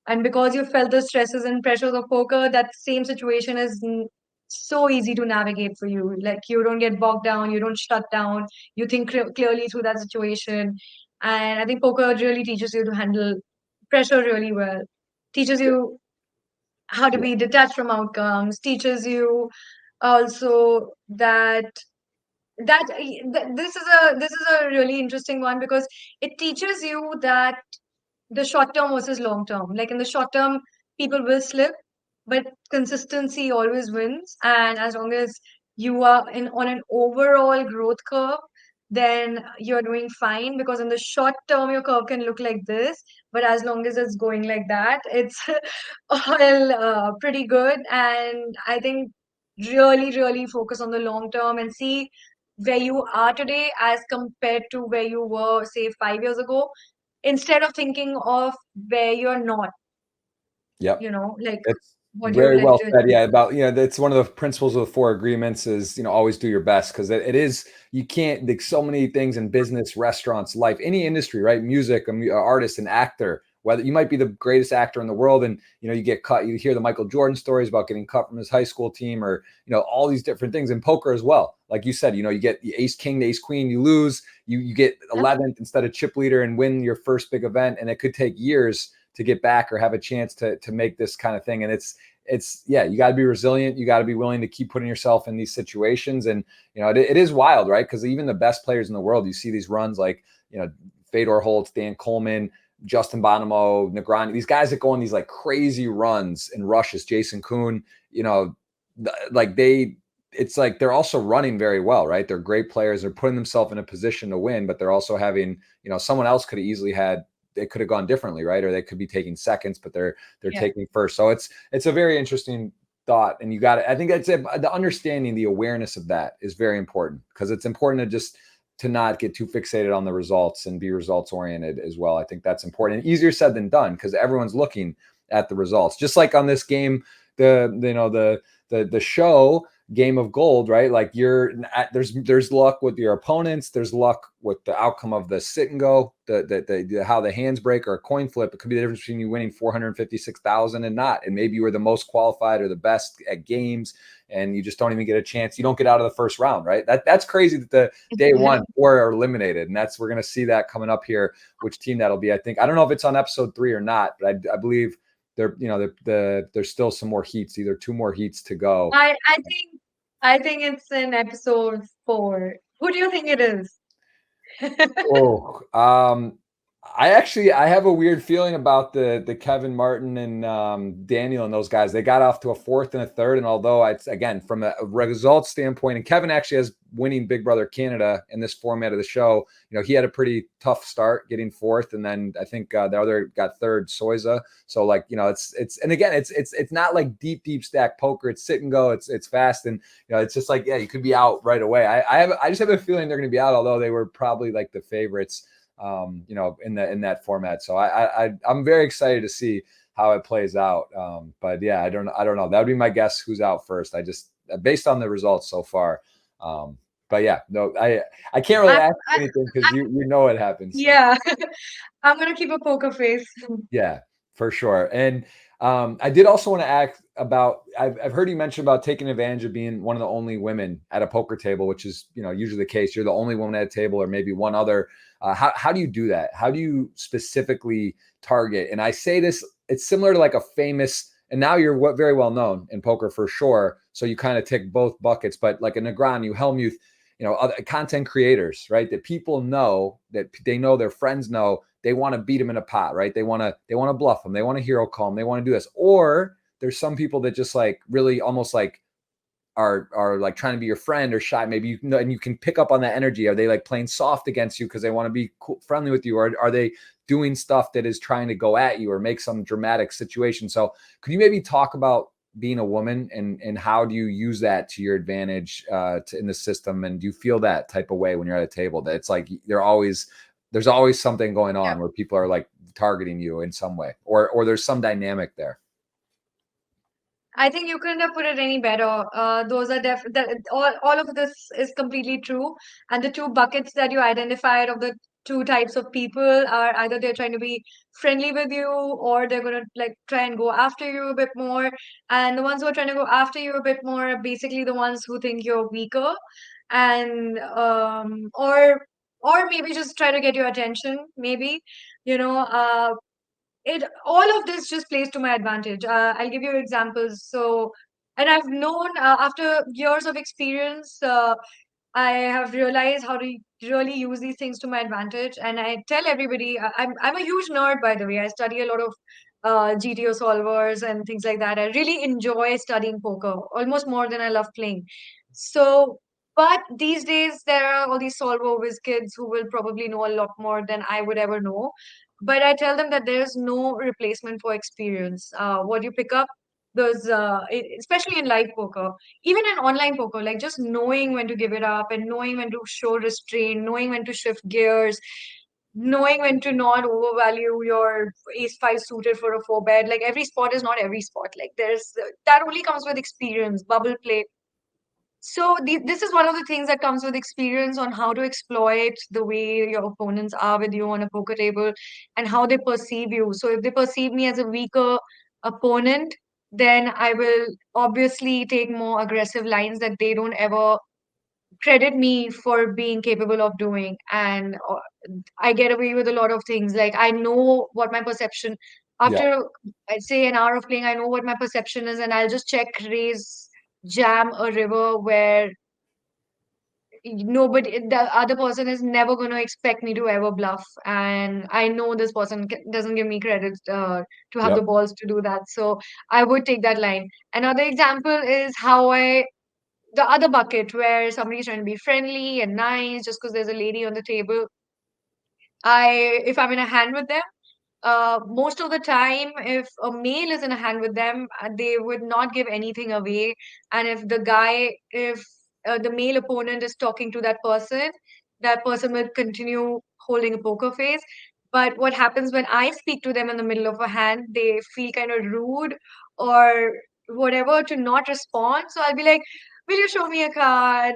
and because you felt the stresses and pressures of poker, that same situation is so easy to navigate for you. Like, you don't get bogged down, you don't shut down, you think clearly through that situation. And I think poker really teaches you to handle pressure really well, teaches you how to Yeah. be detached from outcomes, teaches you also this is a really interesting one, because it teaches you that the short term versus long term. Like, in the short term, people will slip, but consistency always wins. And as long as you are in on an overall growth curve, then you're doing fine, because in the short term your curve can look like this, but as long as it's going like that, it's all pretty good. And I think really focus on the long term and see where you are today as compared to where you were, say, 5 years ago, instead of thinking of where you're not, Yep. like It's what you would very like well to said. achieve. Yeah, about that's one of the principles of the four agreements is always do your best, because it is you can't like so many things in business, restaurants, life, any industry, right? Music, artist, an actor. Whether you might be the greatest actor in the world, and you get cut. You hear the Michael Jordan stories about getting cut from his high school team, or all these different things in poker as well. Like you said, you get the ace king to ace queen, you lose, you get Yep. 11th instead of chip leader and win your first big event, and it could take years to get back or have a chance to make this kind of thing. And it's yeah, you got to be resilient. You got to be willing to keep putting yourself in these situations. And it is wild, right? Because even the best players in the world, you see these runs like Fedor Holtz, Dan Coleman, Justin Bonomo, Negroni, these guys that go on these like crazy runs and rushes. Jason Kuhn, like it's like they're also running very well, right? They're great players. They're putting themselves in a position to win, but they're also having, someone else could have easily had, it could have gone differently, right? Or they could be taking seconds, but they're Yeah. taking first. So it's a very interesting thought, and you got it. I think that's it. The understanding, the awareness of that is very important, because it's important to just to not get too fixated on the results and be results oriented as well. I think that's important, and easier said than done, because everyone's looking at the results. Just like on this game, the show game of gold, right? Like there's luck with your opponents, there's luck with the outcome of the sit and go, the how the hands break, or a coin flip. It could be the difference between you winning 456,000 and not, and maybe you were the most qualified or the best at games, and you just don't even get a chance. You don't get out of the first round, right? That's crazy that the day one 4 are eliminated, and we're going to see that coming up here. Which team that'll be? I think I don't know if it's on episode 3 or not, but I believe there's still some more heats, either 2 more heats to go. I think it's in episode 4. Who do you think it is? Oh, I have a weird feeling about the Kevin Martin and Daniel and those guys. They got off to a 4th and a 3rd, and although it's again from a results standpoint, and Kevin actually has winning Big Brother Canada in this format of the show. He had a pretty tough start getting 4th, and then I think the other got 3rd, Soiza. So like it's and again it's not like deep stack poker. It's sit and go. It's fast, and it's just like you could be out right away. I just have a feeling they're going to be out, although they were probably like the favorites in that format. So I'm very excited to see how it plays out. But yeah, I don't know. That would be my guess who's out first. I just based on the results so far. But yeah, no, I can't really I, ask I, anything, because you know what happens. So. yeah, I'm gonna keep a poker face. Yeah, for sure. And I did also want to ask about, I've heard you mention about taking advantage of being one of the only women at a poker table, which is, usually the case. You're the only woman at a table, or maybe one other. How do you do that? How do you specifically target? And I say this, it's similar to like a famous, and now you're very well known in poker for sure. So you kind of tick both buckets, but like a Negreanu, Helmuth, other content creators, right? That people know, that they know their friends know, they want to beat them in a pot, right? They want to bluff them. They want to hero call them. They want to do this. Or there's some people that just like really almost like are like trying to be your friend or shy. Maybe and you can pick up on that energy. Are they like playing soft against you because they want to be cool, friendly with you, or are they doing stuff that is trying to go at you or make some dramatic situation? So could you maybe talk about being a woman, and how do you use that to your advantage in the system? And do you feel that type of way when you're at a table, that it's like there's always something going on where people are like targeting you in some way, or there's some dynamic there? I think you couldn't have put it any better. Those are all of this is completely true. And the two buckets that you identified of the two types of people are either they're trying to be friendly with you, or they're going to like try and go after you a bit more. And the ones who are trying to go after you a bit more are basically the ones who think you're weaker, and or maybe just try to get your attention, maybe, you know, it all of this just plays to my advantage. I'll give you examples. So, and I've known after years of experience, I have realized how to really use these things to my advantage. And I tell everybody, I'm a huge nerd, by the way. I study a lot of GTO solvers and things like that. I really enjoy studying poker almost more than I love playing. So, but these days there are all these solver whiz kids who will probably know a lot more than I would ever know. But I tell them that there's no replacement for experience. What you pick up, especially in live poker, even in online poker, like just knowing when to give it up and knowing when to show restraint, knowing when to shift gears, knowing when to not overvalue your ace five suited for a four bet. Like every spot is not every spot. Like there's that only comes with experience, bubble play. So this is one of the things that comes with experience on how to exploit the way your opponents are with you on a poker table and how they perceive you. So if they perceive me as a weaker opponent, then I will obviously take more aggressive lines that they don't ever credit me for being capable of doing. And I get away with a lot of things. Like I know what my perception Yeah. after I'd say an hour of playing, I know what my perception is, and I'll just check raise jam a river where nobody the other person is never going to expect me to ever bluff, and I know this person doesn't give me credit to have the Yep. balls to do that, so I would take that line. Another example is how I the other bucket where somebody's trying to be friendly and nice just because there's a lady on the table. If I'm in a hand with them, most of the time, if a male is in a hand with them, they would not give anything away. And if the male opponent is talking to that person will continue holding a poker face. But what happens when I speak to them in the middle of a hand, they feel kind of rude or whatever to not respond. So I'll be like, will you show me a card?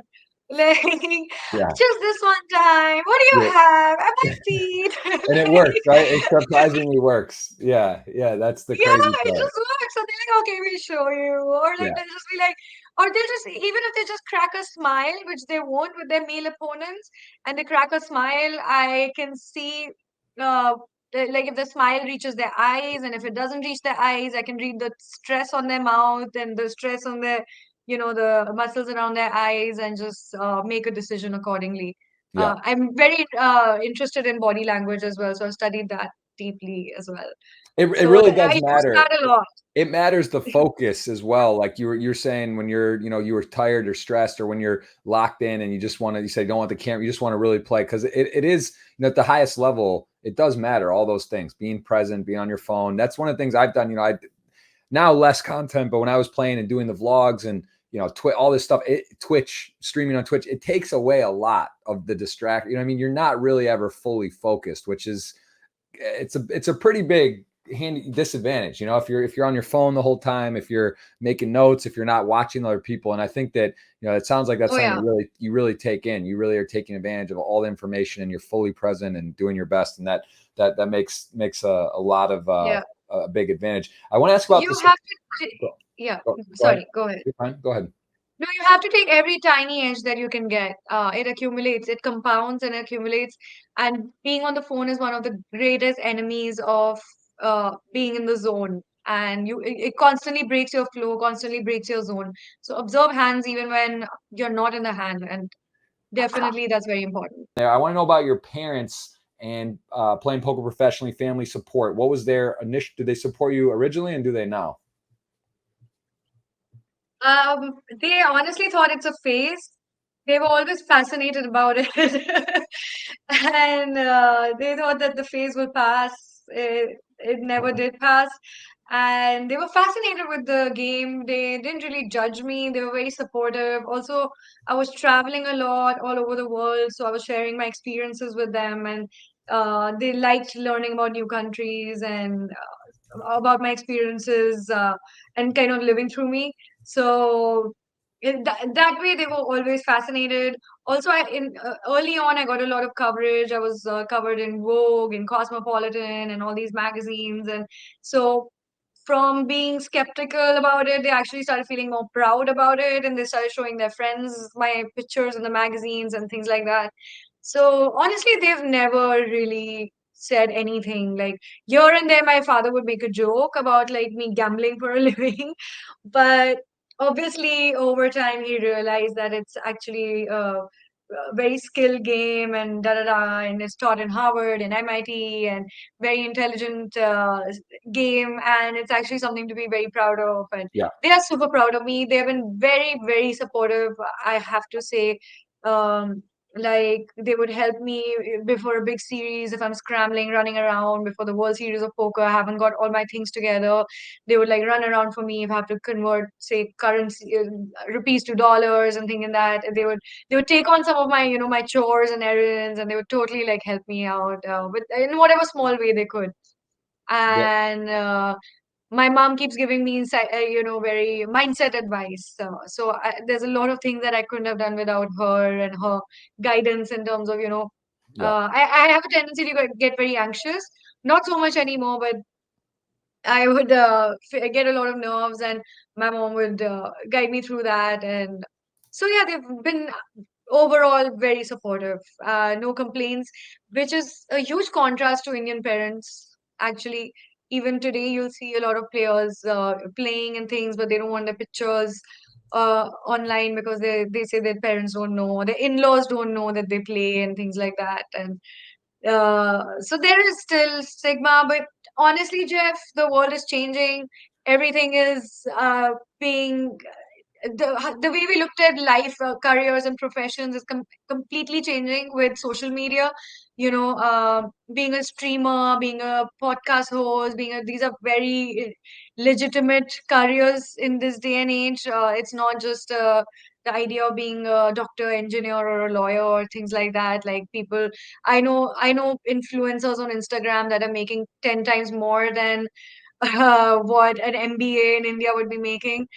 Like, Yeah. just this one time. What do you Yeah. have? Am I seat? And it Like, works, right? It surprisingly works. Yeah. Yeah. That's the yeah, crazy it part. just works. So they're like, okay, we'll show you. Or like Yeah. they'll just be like, or they'll just even if they just crack a smile, which they won't with their male opponents, and they crack a smile, I can see like if the smile reaches their eyes, and if it doesn't reach their eyes, I can read the stress on their mouth and the stress on their, the muscles around their eyes, and just make a decision accordingly. Yeah. I'm very interested in body language as well, so I've studied that deeply as well. It So really I does use matter. that a lot. It matters the focus as well. Like you're saying when you were tired or stressed, or when you're locked in and you just want to, you say, don't want the camera, you just want to really play. Cause it is, at the highest level, it does matter. All those things, being present, being on your phone. That's one of the things I've done. I now less content, but when I was playing and doing the vlogs and, all this stuff, Twitch, streaming on Twitch, it takes away a lot of the distraction. I mean, you're not really ever fully focused, which is, it's a pretty big handy disadvantage, if you're on your phone the whole time, if you're making notes, if you're not watching other people. And I think that, it sounds like that's Oh something yeah. you really take in. You really are taking advantage of all the information, and you're fully present and doing your best. And that makes a lot of Yeah. a big advantage. I want to ask about You this. have to Go, yeah, go ahead. sorry, go ahead. You're fine. Go ahead. No, you have to take every tiny edge that you can get. It accumulates, it compounds and accumulates. And being on the phone is one of the greatest enemies of being in the zone. And it constantly breaks your flow, constantly breaks your zone. So observe hands even when you're not in the hand. And definitely that's very important. I want to know about your parents and playing poker professionally, family support. What was their initial? Did they support you originally, and do they now? They honestly thought it's a phase. They were always fascinated about it. And they thought that the phase will pass. It never did pass. And they were fascinated with the game. They didn't really judge me. They were very supportive. Also, I was traveling a lot all over the world. So I was sharing my experiences with them. And they liked learning about new countries and about my experiences and kind of living through me. So that way, they were always fascinated. Also, early on, I got a lot of coverage. I was covered in Vogue and Cosmopolitan and all these magazines, and so from being skeptical about it, they actually started feeling more proud about it, and they started showing their friends my pictures in the magazines and things like that. So honestly, they've never really said anything. Like here and there, my father would make a joke about like me gambling for a living, but obviously over time he realized that it's actually very skilled game and da da da, and it's taught in Harvard and MIT and very intelligent game, and it's actually something to be very proud of. And Yeah. they are super proud of me. They've been very, very supportive, I have to say. Um, like they would help me before a big series if I'm scrambling, running around before the World Series of Poker. I haven't got all my things together. They would like run around for me if I have to convert, say, currency rupees to dollars and things like that. They would take on some of my my chores and errands, and they would totally like help me out with in whatever small way they could. And my mom keeps giving me very mindset advice. There's a lot of things that I couldn't have done without her and her guidance in terms of Yeah. I have a tendency to get very anxious, not so much anymore, but I would get a lot of nerves, and my mom would guide me through that. And so, yeah, they've been overall very supportive. No complaints, which is a huge contrast to Indian parents. Actually, even today, you'll see a lot of players playing and things, but they don't want their pictures online because they say their parents don't know, their in-laws don't know that they play and things like that. And so there is still stigma, but honestly, Jeff, the world is changing. Everything is being the way we looked at life, careers, and professions is completely changing with social media. Being a streamer, being a podcast host, these are very legitimate careers in this day and age. It's not just the idea of being a doctor, engineer, or a lawyer or things like that. Like people, I know influencers on Instagram that are making 10 times more than what an MBA in India would be making,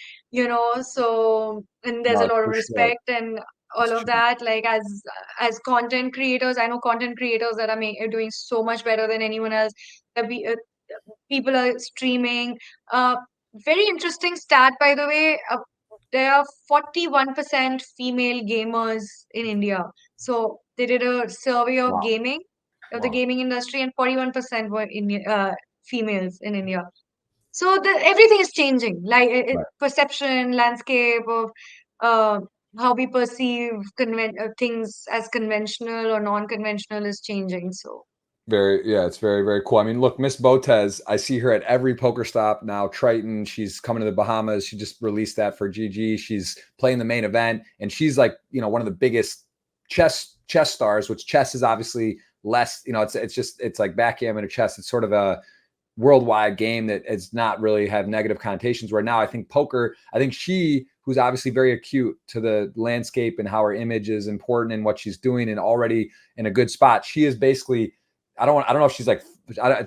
so, and there's a No, lot of for sure. respect and all It's of true. that. Like as content creators, I know content creators that are doing so much better than anyone else. That people are streaming. Uh, Very interesting stat, by the way. There are 41% female gamers in India. So they did a survey of Wow. gaming, of the Wow. gaming industry, and 41% were females in India. So everything is changing, like Right. perception, landscape of uh, how we perceive things as conventional or non-conventional is changing. So Yeah, it's very, very cool. I mean, look, Miss Botez, I see her at every poker stop now. Triton, she's coming to the Bahamas. She just released that for GG. She's playing the main event, and she's like, one of the biggest chess stars, which chess is obviously less, it's like backgammon or chess. It's sort of a worldwide game that has not really have negative connotations, where now I think poker, I think she, who's obviously very acute to the landscape and how her image is important and what she's doing and already in a good spot, she is basically, I don't know if she's like,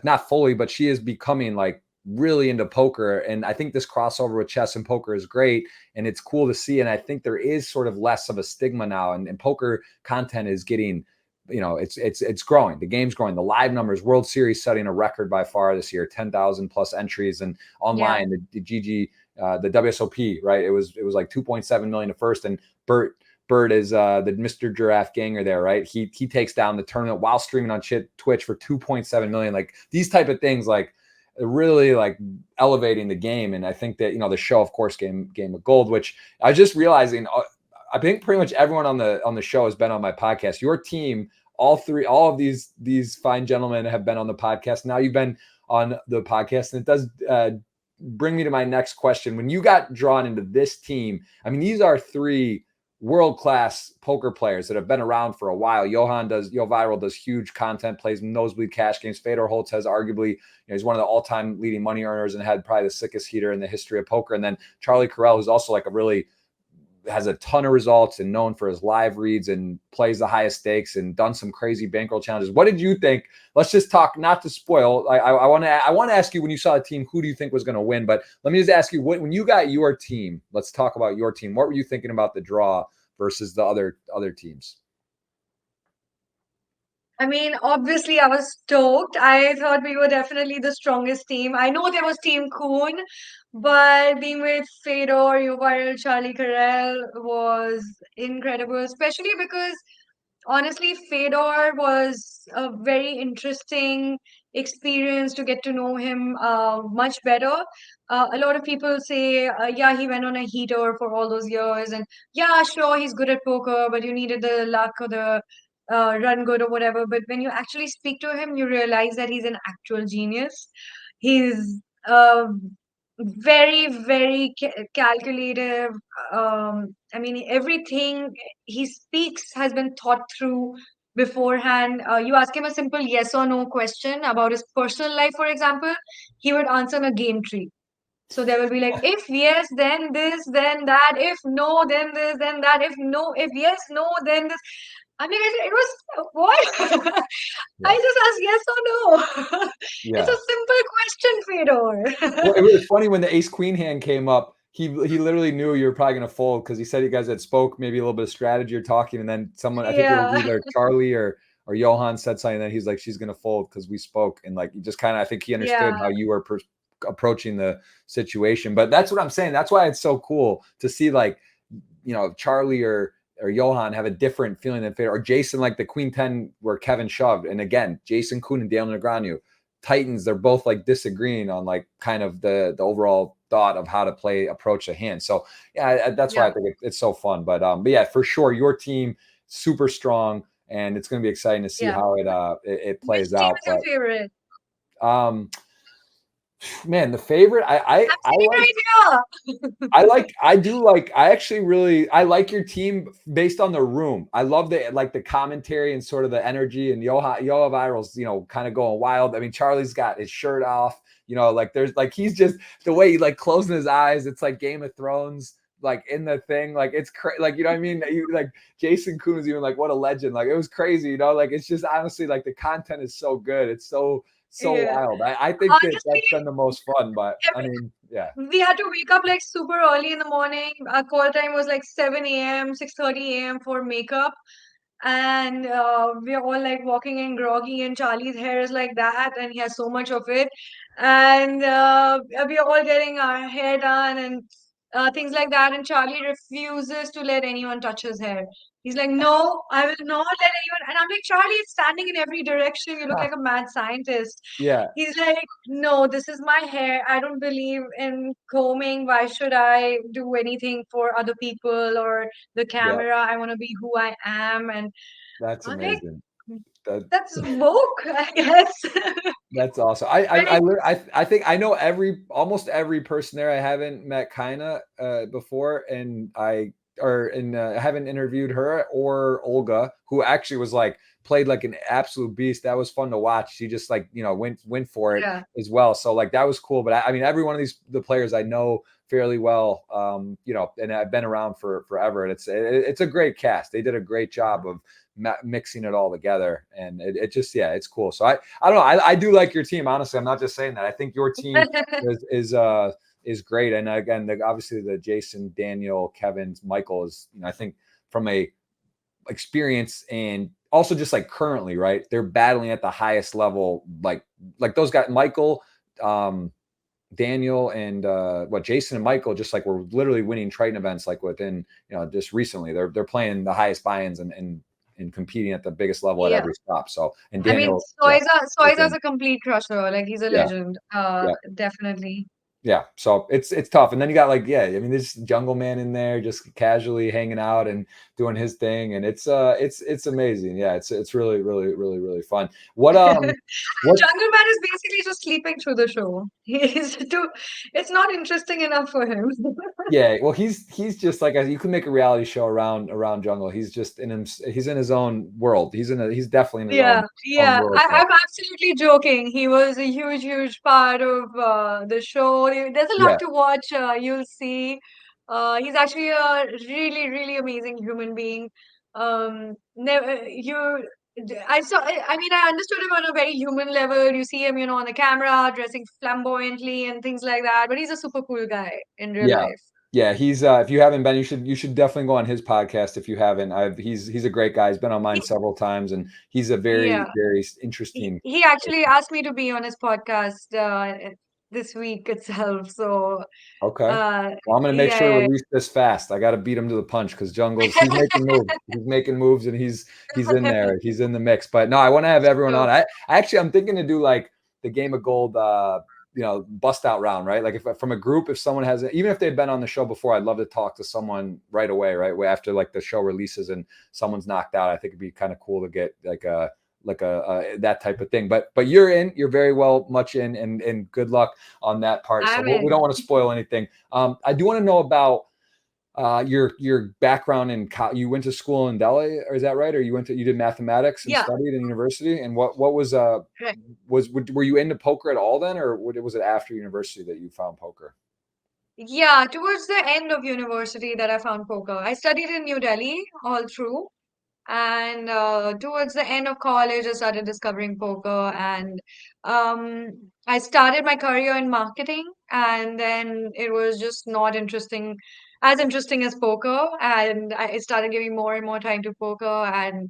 not fully, but she is becoming like really into poker. And I think this crossover with chess and poker is great, and it's cool to see. And I think there is sort of less of a stigma now, and poker content is getting, it's growing. The game's growing. The live numbers, World Series setting a record by far this year, 10,000 plus entries, and yeah, online the GG, the WSOP, right? It was like 2.7 million at first, and Bert is the Mr. Giraffe Ganger there, right? He takes down the tournament while streaming on Twitch for 2.7 million. Like these type of things, like really like elevating the game. And I think that the show, of course, game of gold, which I was just realizing, I think pretty much everyone on the show has been on my podcast. Your team, all of these fine gentlemen have been on the podcast. Now you've been on the podcast, and it does bring me to my next question. When you got drawn into this team, I mean, these are three world-class poker players that have been around for a while. Yo Viral does huge content, plays nosebleed cash games. Fedor Holtz has arguably, he's one of the all-time leading money earners and had probably the sickest heater in the history of poker. And then Charlie Carell, who's also like a really has a ton of results and known for his live reads and plays the highest stakes and done some crazy bankroll challenges. What did you think? Let's just talk, not to spoil. I want to ask you, when you saw the team, who do you think was going to win? But let me just ask you, when you got your team, let's talk about your team. What were you thinking about the draw versus the other teams? I mean, obviously, I was stoked. I thought we were definitely the strongest team. I know there was Team Kuhn, but being with Fedor, Yuval, Charlie Carell was incredible, especially because honestly, Fedor was a very interesting experience to get to know him much better. A lot of people say, yeah, he went on a heater for all those years, and yeah, sure, he's good at poker, but you needed the luck or the run good or whatever. But when you actually speak to him, you realize that he's an actual genius. He's very, very calculative. I mean, everything he speaks has been thought through beforehand. You ask him a simple yes or no question about his personal life, for example, he would answer in a game tree. So there will be like, if yes, then this, then that. If no, then this, then that. If no, if yes, no, then this. I mean, it was what? I Yeah. just asked yes or no. It's Yeah. a simple question, Well, Fedor. it was funny when the ace queen hand came up. He literally knew you were probably going to fold because he said you guys had spoke maybe a little bit of strategy or talking, and then someone, I think it was Yeah. either Charlie or Johan, said something. That he's like, she's going to fold because we spoke, and like he just kind of, I think he understood Yeah. how you were approaching the situation. But that's what I'm saying. That's why it's so cool to see, like, Charlie or Johan have a different feeling than Fedor, or Jason, like the Queen 10 where Kevin shoved, and again, Jason Kuhn and Daniel Negreanu. Titans, they're both like disagreeing on like kind of the overall thought of how to approach a hand. So yeah, that's why I think it's so fun. But yeah, for sure, your team super strong, and it's going to be exciting to see Yeah. how it Which plays team out. is your favorite? But man, the favorite, I I'm sitting like. right I actually really, I like your team based on the room. I love the commentary and sort of the energy, and Yoav Viral's, kind of going wild. I mean, Charlie's got his shirt off, like there's like, he's just the way he like closing his eyes. It's like Game of Thrones, like in the thing, like it's crazy. Like, you know what I mean? Like Jason Kuhn is even like, what a legend. Like it was crazy, like it's just honestly like the content is so good. It's so here. Yeah. wild. I think that Honestly, that's been the most fun, but I every, mean, yeah. we had to wake up like super early in the morning. Our call time was like 7 a.m., 6:30 a.m. for makeup. And we're all like walking in groggy, and Charlie's hair is like that, and he has so much of it. And we are all getting our hair done and things like that. And Charlie refuses to let anyone touch his hair. He's like, no, I will not let anyone. And I'm like, Charlie, it's standing in every direction. You look like a mad scientist. Yeah. He's like, no, this is my hair. I don't believe in combing. Why should I do anything for other people or the Yeah. camera? I want to be who I am. And That's I'm like, amazing. That that's woke, I guess. that's awesome. I I But I, lit- I think I know almost every person there. I haven't met Kaina before, and I haven't interviewed her or Olga, who actually was like played like an absolute beast. That was fun to watch. She just like went for it yeah, as well. So like that was cool. But I mean, every one of the players I know fairly well. And I've been around for forever. And it's a great cast. They did a great job of mixing it all together, and it just, yeah, it's cool. So I don't know, I do like your team, honestly. I'm not just saying that. I think your team is great. And again, obviously the Jason, Daniel, Kevin, Michael is, I think from a experience, and also just like currently, right, they're battling at the highest level, like those guys, Michael, Daniel, and Jason and Michael, just like we're literally winning Triton events like within, just recently. They're playing the highest buy-ins and competing at the biggest level at yeah. every stop. So, and I mean, Daniel, yeah, Soiza's a complete crusher. Like he's a yeah, legend. yeah, Definitely. yeah. So it's tough. And then you got like, yeah, I mean, there's Jungle Man in there just casually hanging out and doing his thing, and it's amazing. Yeah, it's really, really, really, really fun. What what Jungle Man is basically just sleeping through the show. He's too. It's not interesting enough for him. Yeah, well, he's just like, you can make a reality show around Jungle. He's just he's in his own world. He's definitely in his Yeah, own yeah. world. So, I'm absolutely joking. He was a huge, huge part of the show. There's a lot yeah, to watch. You'll see. He's actually a really, really amazing human being. Never you. I saw. I mean, I understood him on a very human level. You see him, on the camera, dressing flamboyantly and things like that. But he's a super cool guy in real yeah, life. yeah. He's if you haven't been, you should definitely go on his podcast if you haven't. He's a great guy. He's been on mine He, several times, and he's a very, yeah. very He, interesting he actually person. asked me to be on his podcast this week itself. So, Okay. uh, Well, I'm gonna make sure to yeah, release this fast. I got to beat him to the punch because Jungle's he's making moves. He's making moves, and he's in yeah. there. He's in the mix. But no, I want to have everyone So, on. I'm thinking to do like the Game of Gold bust out round, right? Like if from a group, if someone has, even if they've been on the show before, I'd love to talk to someone right away, right after like the show releases and someone's knocked out. I think it'd be kind of cool to get like a that type of thing. But you're very much in, and good luck on that part. So we don't want to spoil anything. I do want to know about your background in you went to school in Delhi, or is that right? Or you did mathematics and studied in university, and what was were you into poker at all then, or was it after university that you found poker? Yeah, towards the end of university that I found poker. I studied in New Delhi all through, and towards the end of college, I started discovering poker, and I started my career in marketing, and then it was just not as interesting as poker, and I started giving more and more time to poker, and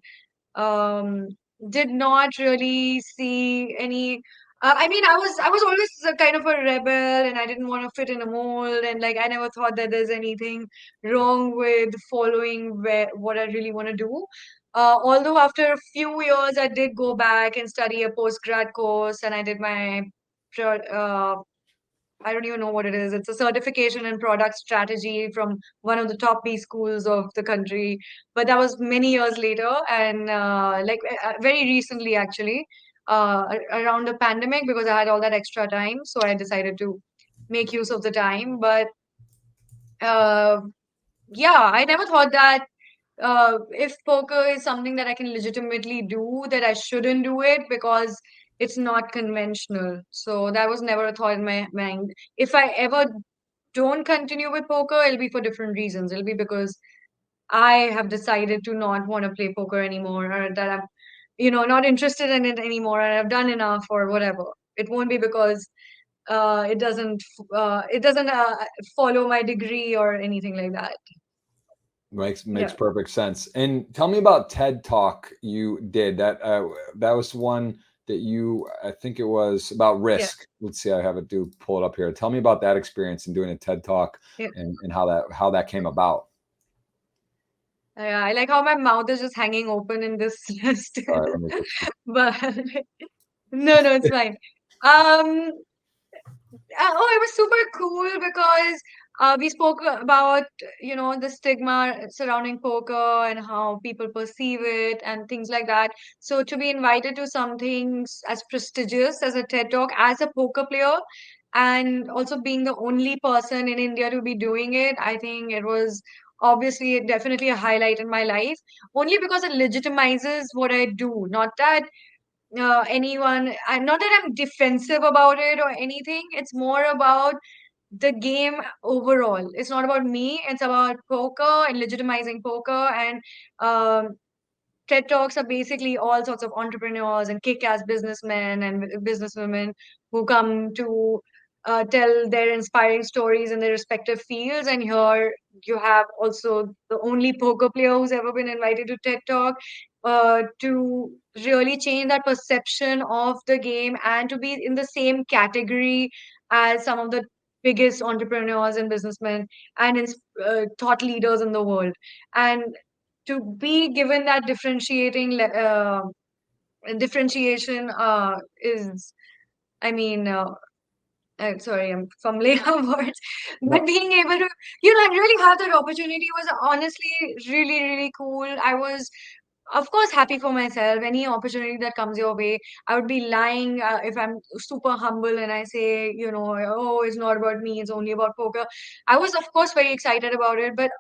um, did not really see any. I mean, I was always a kind of a rebel, and I didn't want to fit in a mold, and like I never thought that there's anything wrong with following what I really want to do. Although after a few years, I did go back and study a postgrad course, and I did my I don't even know what it is. It's a certification in product strategy from one of the top B schools of the country. But that was many years later, and very recently, actually, around the pandemic, because I had all that extra time. So I decided to make use of the time. But uh, yeah, I never thought that if poker is something that I can legitimately do, that I shouldn't do it because it's not conventional. So that was never a thought in my mind. If I ever don't continue with poker, it'll be for different reasons. It'll be because I have decided to not want to play poker anymore, or that I'm, not interested in it anymore, and I've done enough, or whatever. It won't be because it doesn't follow my degree or anything like that. Makes perfect sense. And tell me about TED Talk you did. That was one that I think it was about Yeah. risk. Let's see, I have it pull it up here. Tell me about that experience and doing a TED Talk Yeah. and how that came about. Yeah, I like how my mouth is just hanging open in this All still. right, let me just But no, it's fine. Um, oh, it was super cool because we spoke about, the stigma surrounding poker and how people perceive it and things like that. So to be invited to something as prestigious as a TED Talk as a poker player, and also being the only person in India to be doing it, I think it was obviously definitely a highlight in my life, only because it legitimizes what I do. Not that not that I'm defensive about it or anything. It's more about the game overall. It's not about me. It's about poker and legitimizing poker. And um, TED Talks are basically all sorts of entrepreneurs and kick-ass businessmen and businesswomen who come to tell their inspiring stories in their respective fields. And here you have also the only poker player who's ever been invited to TED Talk, to really change that perception of the game and to be in the same category as some of the biggest entrepreneurs and businessmen and thought leaders in the world. And to be given that differentiation is, I mean, sorry, I'm fumbling on words, but no. being able to, really have that opportunity was honestly really, really cool. I was, of course, happy for myself. Any opportunity that comes your way, I would be lying if I'm super humble and I say, oh, it's not about me, it's only about poker. I was, of course, very excited about it, but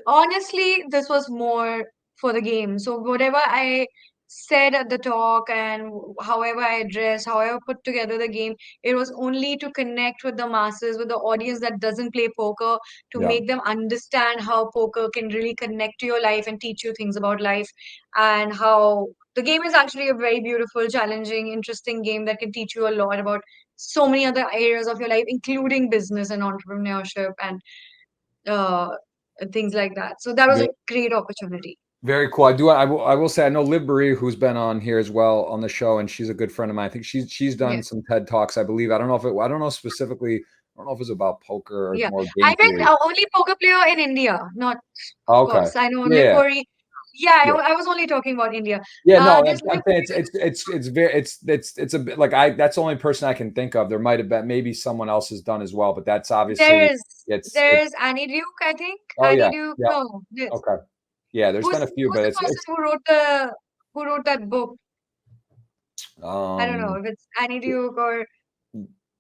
honestly, this was more for the game. So whatever I said at the talk and however I addressed, however put together the game, it was only to connect with the masses, with the audience that doesn't play poker, to Yeah. make them understand how poker can really connect to your life and teach you things about life, and how the game is actually a very beautiful, challenging, interesting game that can teach you a lot about so many other areas of your life, including business and entrepreneurship and uh, things like that. So that was a great opportunity. Very cool. I will say I know Liv Marie, who's been on here as well on the show, and she's a good friend of mine. I think she's Yeah. done some TED Talks, I believe. I don't know specifically. I don't know if it's about poker or Yeah. more I game meant theory. only poker player in India, not, of Okay. course. I know Yeah. Liv. Yeah, Yeah. I was only talking about India. Yeah, no, There's I'm like saying it's very it's a bit like that's the only person I can think of. There might have been maybe someone else has done as well, but that's there obviously is it's there's Annie Duke, I think. oh Annie yeah, Duke, yeah, no, this. okay, yeah. There's been a few, Who's but the person who wrote that book? I don't know um if it's Annie Duke or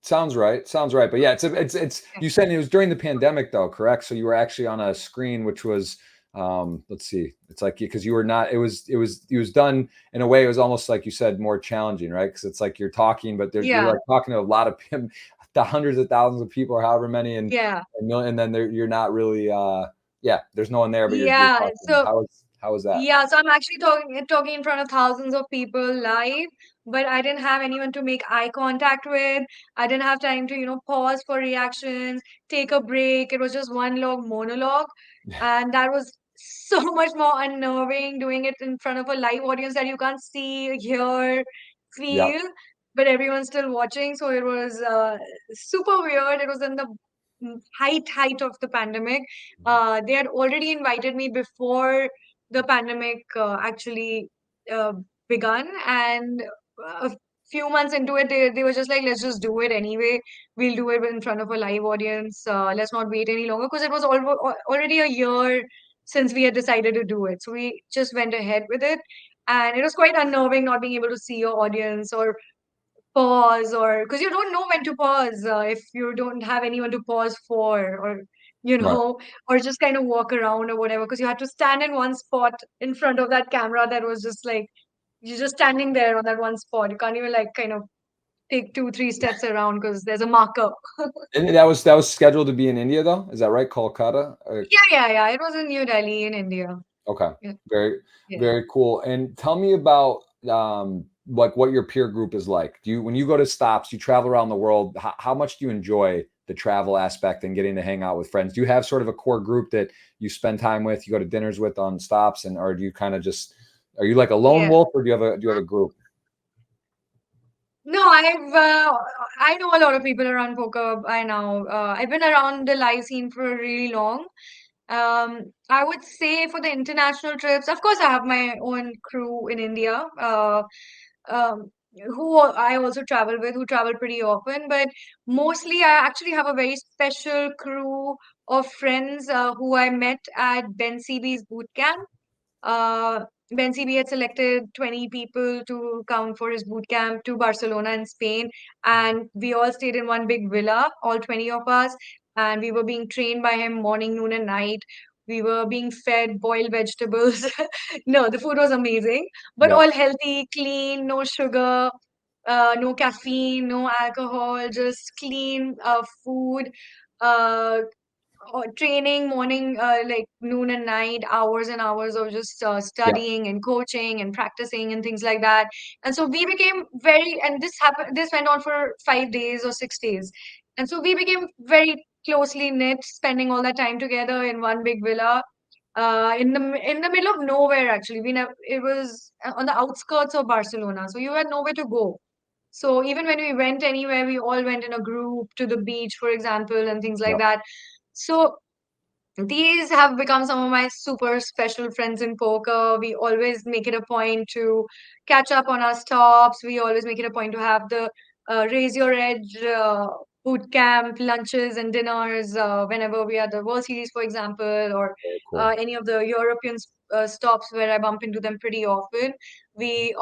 sounds right. But yeah, it's yeah. you said it was during the pandemic though, correct? So you were actually on a screen, which was let's see, it's like because you were not. It was done in a way. It was almost like you said more challenging, right? Because it's like you're talking, but you're Yeah, like talking to a lot of the hundreds of thousands of people or however many, yeah. and then you're not really yeah. There's no one there, but you're Yeah, talking. so How was that? yeah, so I'm actually talking in front of thousands of people live, but I didn't have anyone to make eye contact with. I didn't have time to, pause for reactions, take a break. It was just one long monologue, and that was so much more unnerving doing it in front of a live audience that you can't see, hear, Yeah, feel, but everyone's still watching. So it was super weird. It was in the height of the pandemic. They had already invited me before the pandemic actually uh, begun, and a few months into it, they were just like, let's just do it anyway. We'll do it in front of a live audience. Let's not wait any longer because it was already a year since we had decided to do it. So we just went ahead with it. And it was quite unnerving not being able to see your audience or pause, or because you don't know when to pause if you don't have anyone to pause for, or right. or just kind of walk around or whatever, because you had to stand in one spot in front of that camera that was just like you're just standing there on that one spot. You can't even like kind of take 2 3 steps around because there's a marker. And that was scheduled to be in India though. Is that right? Kolkata. Yeah, it was in New Delhi in India. Okay. Yeah, Very, yeah, very cool. And tell me about like what your peer group is like. Do you when you go to stops, you travel around the world, how much do you enjoy the travel aspect and getting to hang out with friends? Do you have sort of a core group that you spend time with, you go to dinners with on stops, and or do you kind of just are you like a lone yeah. wolf or do you have a group? No, I know a lot of people around poker by now. I've been around the live scene for really long. I would say for the international trips, of course, I have my own crew in India, um, who I also travel with, who travel pretty often. But mostly, I actually have a very special crew of friends who I met at Ben CB's boot camp. Uh, Ben CB had selected 20 people to come for his boot camp to Barcelona in Spain. And we all stayed in one big villa, all 20 of us. And we were being trained by him morning, noon, and night. We were being fed boiled vegetables. No, the food was amazing, but Yeah. all healthy, clean, no sugar, no caffeine, no alcohol, just clean food. Uh, training morning, like noon and night, hours and hours of just Yeah. studying and coaching and practicing and things like that. And so we became and this went on for 5 days or 6 days. And so we became very closely knit, spending all that time together in one big villa, in the middle of nowhere. Actually, it was on the outskirts of Barcelona, so you had nowhere to go. So even when we went anywhere, we all went in a group to the beach, for example, and things like Yeah. that. So these have become some of my super special friends in poker. We always make it a point to catch up on our stops. We always make it a point to have the raise your edge boot camp lunches and dinners whenever we are at the World Series, for example, or Very cool. any of the European stops where I bump into them pretty often. We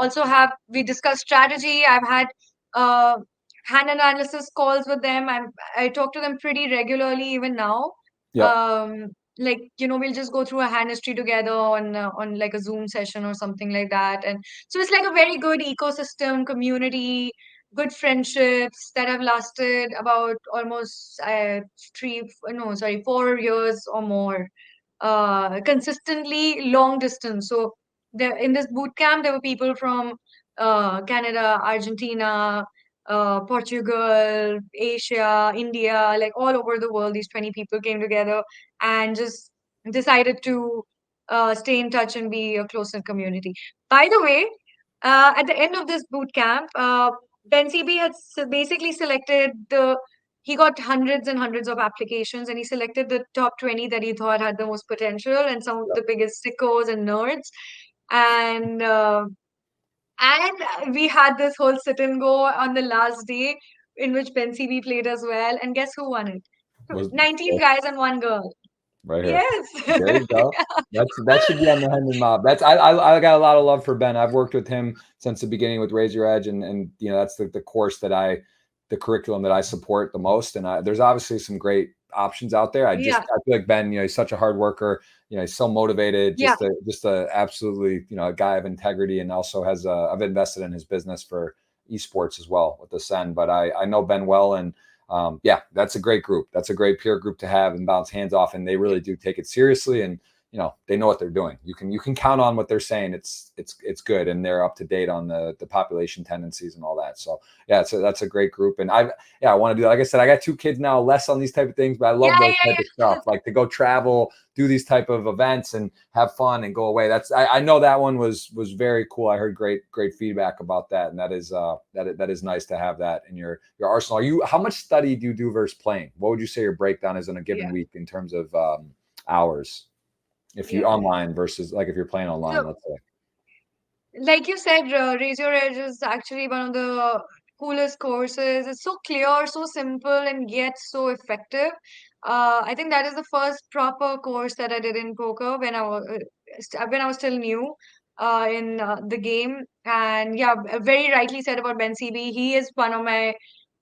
discuss strategy. I've had uh, hand analysis calls with them. I talk to them pretty regularly even now. Yeah. um like, we'll just go through a hand history together on like a Zoom session or something like that. And so it's like a very good ecosystem community, good friendships that have lasted about almost 4 years or more, consistently long distance. So there in this boot camp there were people from Canada, Argentina, Portugal, Asia, India, like all over the world. These 20 people came together and just decided to stay in touch and be a closer community. By the way, at the end of this boot camp, Ben CB had basically selected the he got hundreds and hundreds of applications, and he selected the top 20 that he thought had the most potential and some of Yep. the biggest sickos and nerds. And we had this whole sit and go on the last day in which Ben CB played as well. And guess who won it? Was 19 guys and one girl. right here. Yes. There you go. That should be on the Hendon Mob. I got a lot of love for Ben. I've worked with him since the beginning with Raise Your Edge, and you know that's the course the curriculum that I support the most. And there's obviously some great options out there. I Yeah. feel like Ben, you know, he's such a hard worker. You know, he's so motivated. Yeah. Just a absolutely, you know, a guy of integrity, and also has I've invested in his business for esports as well with Ascend. But I know Ben well, and yeah, that's a great group. That's a great peer group to have and bounce hands off. And they really do take it seriously, and you know they know what they're doing. You can count on what they're saying. It's good, and they're up to date on the population tendencies and all that. So yeah, that's a great group. And I want to do that. Like I said, I got 2 kids now, less on these type of things, but I love those type of stuff, like to go travel, do these type of events and have fun and go away. I know that one was very cool. I heard great feedback about that, and that is nice to have that in your arsenal. How much study do you do versus playing? What would you say your breakdown is in a given week in terms of hours? If you online versus like if you're playing online, So, let's say. like you said, Raise Your Edge is actually one of the coolest courses. It's so clear, so simple, and yet so effective. I think that is the first proper course that I did in poker when I was still new in the game. And yeah, very rightly said about Ben CB. He is one of my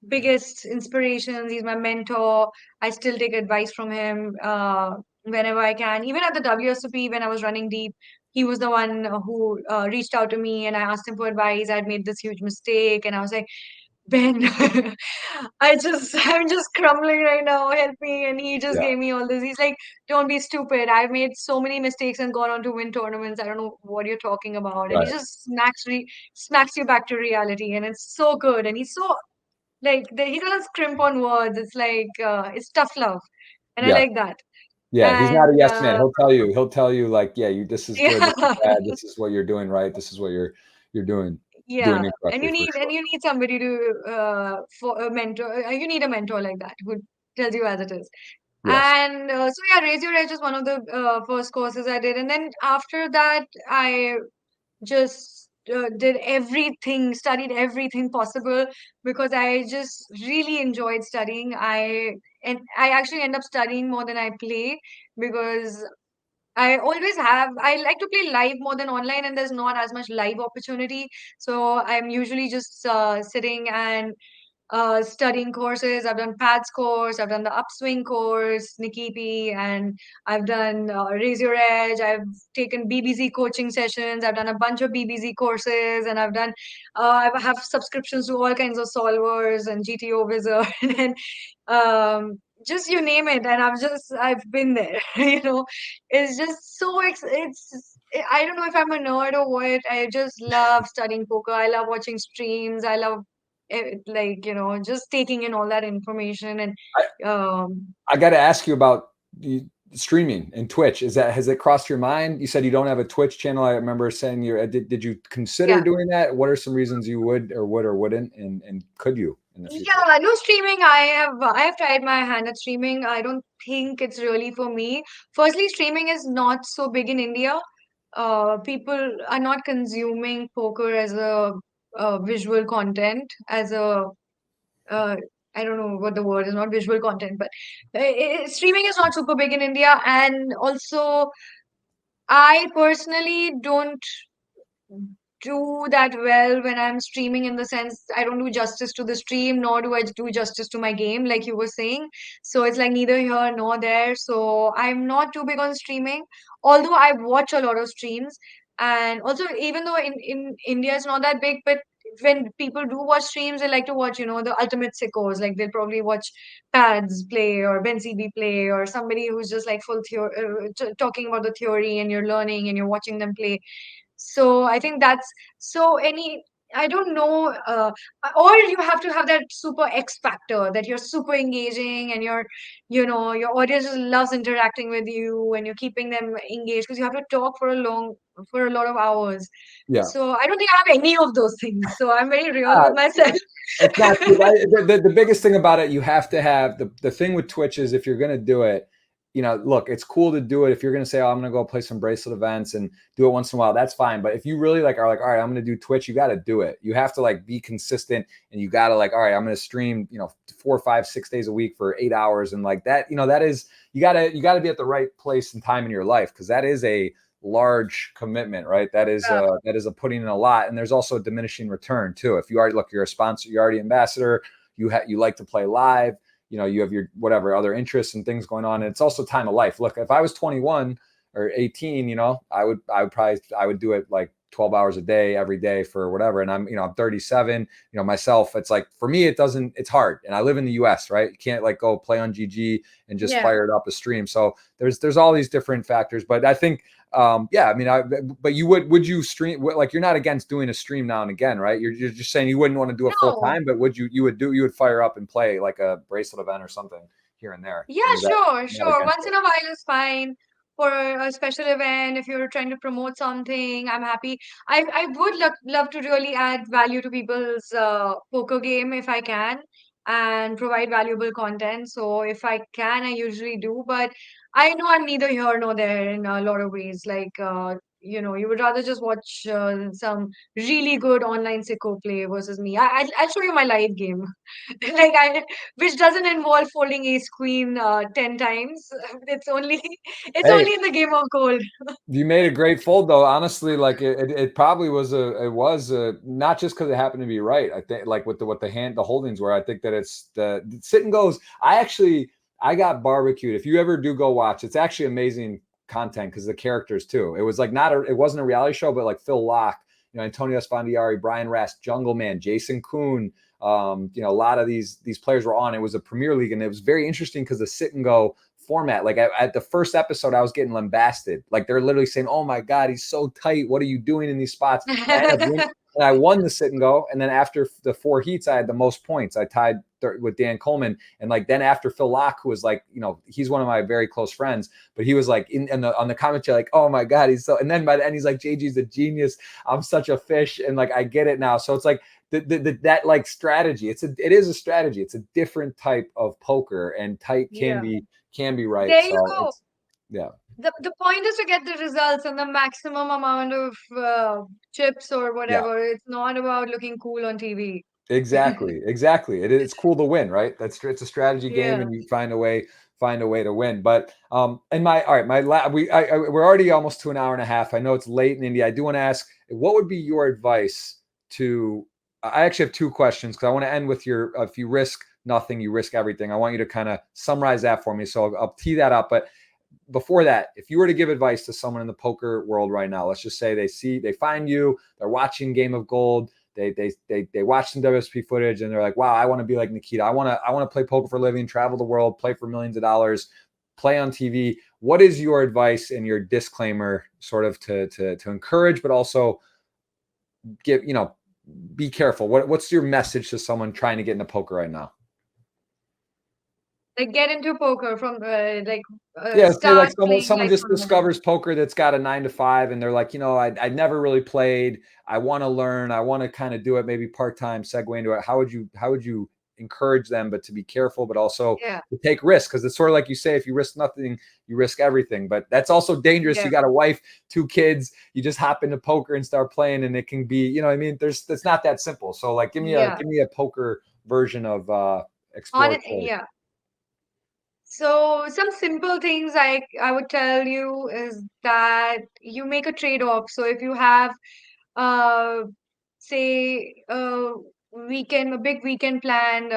biggest inspirations. He's my mentor. I still take advice from him whenever I can. Even at the WSOP, when I was running deep, he was the one who reached out to me, and I asked him for advice. I'd made this huge mistake, and I was like, Ben, I'm just crumbling right now. Help me. And he just Yeah. gave me all this. He's like, don't be stupid. I've made so many mistakes and gone on to win tournaments. I don't know what you're talking about. And he Right. just smacks you back to reality. And it's so good. And he's so like he doesn't scrimp on words. It's like it's tough love, and I Yeah. like that. Yeah. He's not a And yes man. He'll tell you like, yeah, this is good, this is yeah, bad, this is what you're doing right, this is what you're doing yeah, incorrectly for and sure. you need somebody to for a mentor. You need a mentor like that who tells you as it is. Yes. And so yeah, Raise Your Edge is one of the first courses I did, and then after that, I just did everything, studied everything possible because I just really enjoyed studying. I actually end up studying more than I play because I like to play live more than online, and there's not as much live opportunity. So I'm usually just sitting and studying courses. I've done PADS course, I've done the Upswing course, Nikita, and I've done Raise Your Edge. I've taken BBC coaching sessions. I've done a bunch of BBC courses, and I have subscriptions to all kinds of solvers and GTO Wizard and just you name it. And I've been there. It's just I don't know if I'm a nerd or what. I just love studying poker. I love watching streams. I love like just taking in all that information and I, um I got to ask you about streaming and Twitch. Has it crossed your mind? You said you don't have a Twitch channel. I remember saying did you consider yeah. doing that? What are some reasons you would or wouldn't, and could you in the future? Yeah, no streaming. I have tried my hand at streaming. I don't think it's really for me. Firstly, streaming is not so big in India. People are not consuming poker as a visual content, as a uh, I don't know what the word is, not visual content, but streaming is not super big in India. And also, I personally don't do that well when I'm streaming, in the sense I don't do justice to the stream, nor do I do justice to my game, like you were saying. So it's like neither here nor there. So I'm not too big on streaming, although I watch a lot of streams. And also, even though in India it's not that big, but when people do watch streams, they like to watch, the ultimate sickos. Like they'll probably watch Pads play or Ben CB play or somebody who's just like full talking about the theory, and you're learning and you're watching them play. So I think that's so any. I don't know, or you have to have that super X factor that you're super engaging and your audience just loves interacting with you and you're keeping them engaged because you have to talk for a lot of hours. Yeah. So I don't think I have any of those things. So I'm very real Ah, with myself. it's not true. The biggest thing about it, you have to have the thing with Twitch is if you're going to do it, look, it's cool to do it. If you're going to say, oh, I'm going to go play some Bracelet events and do it once in a while, that's fine. But if you really are like, all right, I'm going to do Twitch, you got to do it. You have to like be consistent and you got to like, all right, I'm going to stream, 4, 5, 6 days a week for 8 hours. And like that, that is, you got to be at the right place and time in your life. Cause that is a large commitment, right? Yeah. That is a putting in a lot, and there's also a diminishing return too. If you already look, you're a sponsor, you're already ambassador, you like to play live, you have your whatever other interests and things going on, and it's also time of life. Look, if I was 21 or 18, I would do it like 12 hours a day every day for whatever. And I'm 37, myself, it's like for me it's hard, and I live in the US, right? You can't like go play on GG and just Yeah. fire it up a stream. So there's all these different factors, but I think yeah, I mean, but would you stream, like, you're not against doing a stream now and again, right? You're just saying you wouldn't want to do it full No. time, but you would fire up and play like a Bracelet event or something here and there. Yeah, Or is that sure, not sure. against Once it? in a while is fine for a special event. If you're trying to promote something, I'm happy. I would love to really add value to people's poker game if I can and provide valuable content. So if I can, I usually do. But I know I'm neither here nor there in a lot of ways. Like, you would rather just watch some really good online sicko play versus me. I'll show you my live game. Like which doesn't involve folding ace queen 10 times. It's only it's Hey, only in the game of gold. you made a great fold though. Honestly, like it probably was not just because it happened to be right. I think like with the holdings were. I think that it's the sit and goes. I got barbecued. If you ever do go watch, it's actually amazing content because the characters too. It was like it wasn't a reality show, but like Phil Locke, Antonio Esfandiari, Brian Rast, Jungle Man, Jason Kuhn. A lot of these players were on. It was a Premier League, and it was very interesting because the sit and go format. Like at the first episode, I was getting lambasted. Like they're literally saying, "Oh my God, he's so tight. What are you doing in these spots?" And I won the sit and go. And then after the 4 heats, I had the most points. I tied with Dan Coleman. And like then after Phil Locke, who was like, he's one of my very close friends, but he was like on the commentary, like, "Oh my God, he's so." And then by the end, he's like, "JG's a genius. I'm such a fish." And like I get it now. So it's like that like strategy. It is a strategy. It's a different type of poker, and tight Yeah. can be right. There you So go. it's yeah, The point is to get the results and the maximum amount of chips or yeah, whatever. It's not about looking cool on TV. exactly. It's cool to win, right? It's a strategy game, Yeah. and you find a way to win. But and my all right, we're already almost to an hour and a half. I know it's late in India. I do want to ask, what would be your advice to? I actually have two questions because I want to end with your if you risk nothing, you risk everything. I want you to kind of summarize that for me. So I'll tee that up, but before that, if you were to give advice to someone in the poker world right now, let's just say they find you, they're watching Game of Gold, they watch some WSP footage, and they're like, wow, I want to be like Nikita. I want to play poker for a living, travel the world, play for millions of dollars, play on TV. What is your advice and your disclaimer, sort of to encourage, but also give be careful? What's your message to someone trying to get into poker right now? Like get into poker from Yeah, say like start playing someone like just tournaments. discovers poker that's got a 9 to 5, and they're like, I never really played. I want to learn. I want to kind of do it maybe part time, segue into it. How would you encourage them, but to be careful, but also Yeah. to take risks? Because it's sort of like you say, if you risk nothing, you risk everything. But that's also dangerous. Yeah. You got a wife, 2 kids. You just hop into poker and start playing, and it can be, what I mean. It's not that simple. So like, Yeah. give me a poker version of On explore play. yeah. So some simple things I would tell you is that you make a trade-off. So if you have uh say a big weekend plan,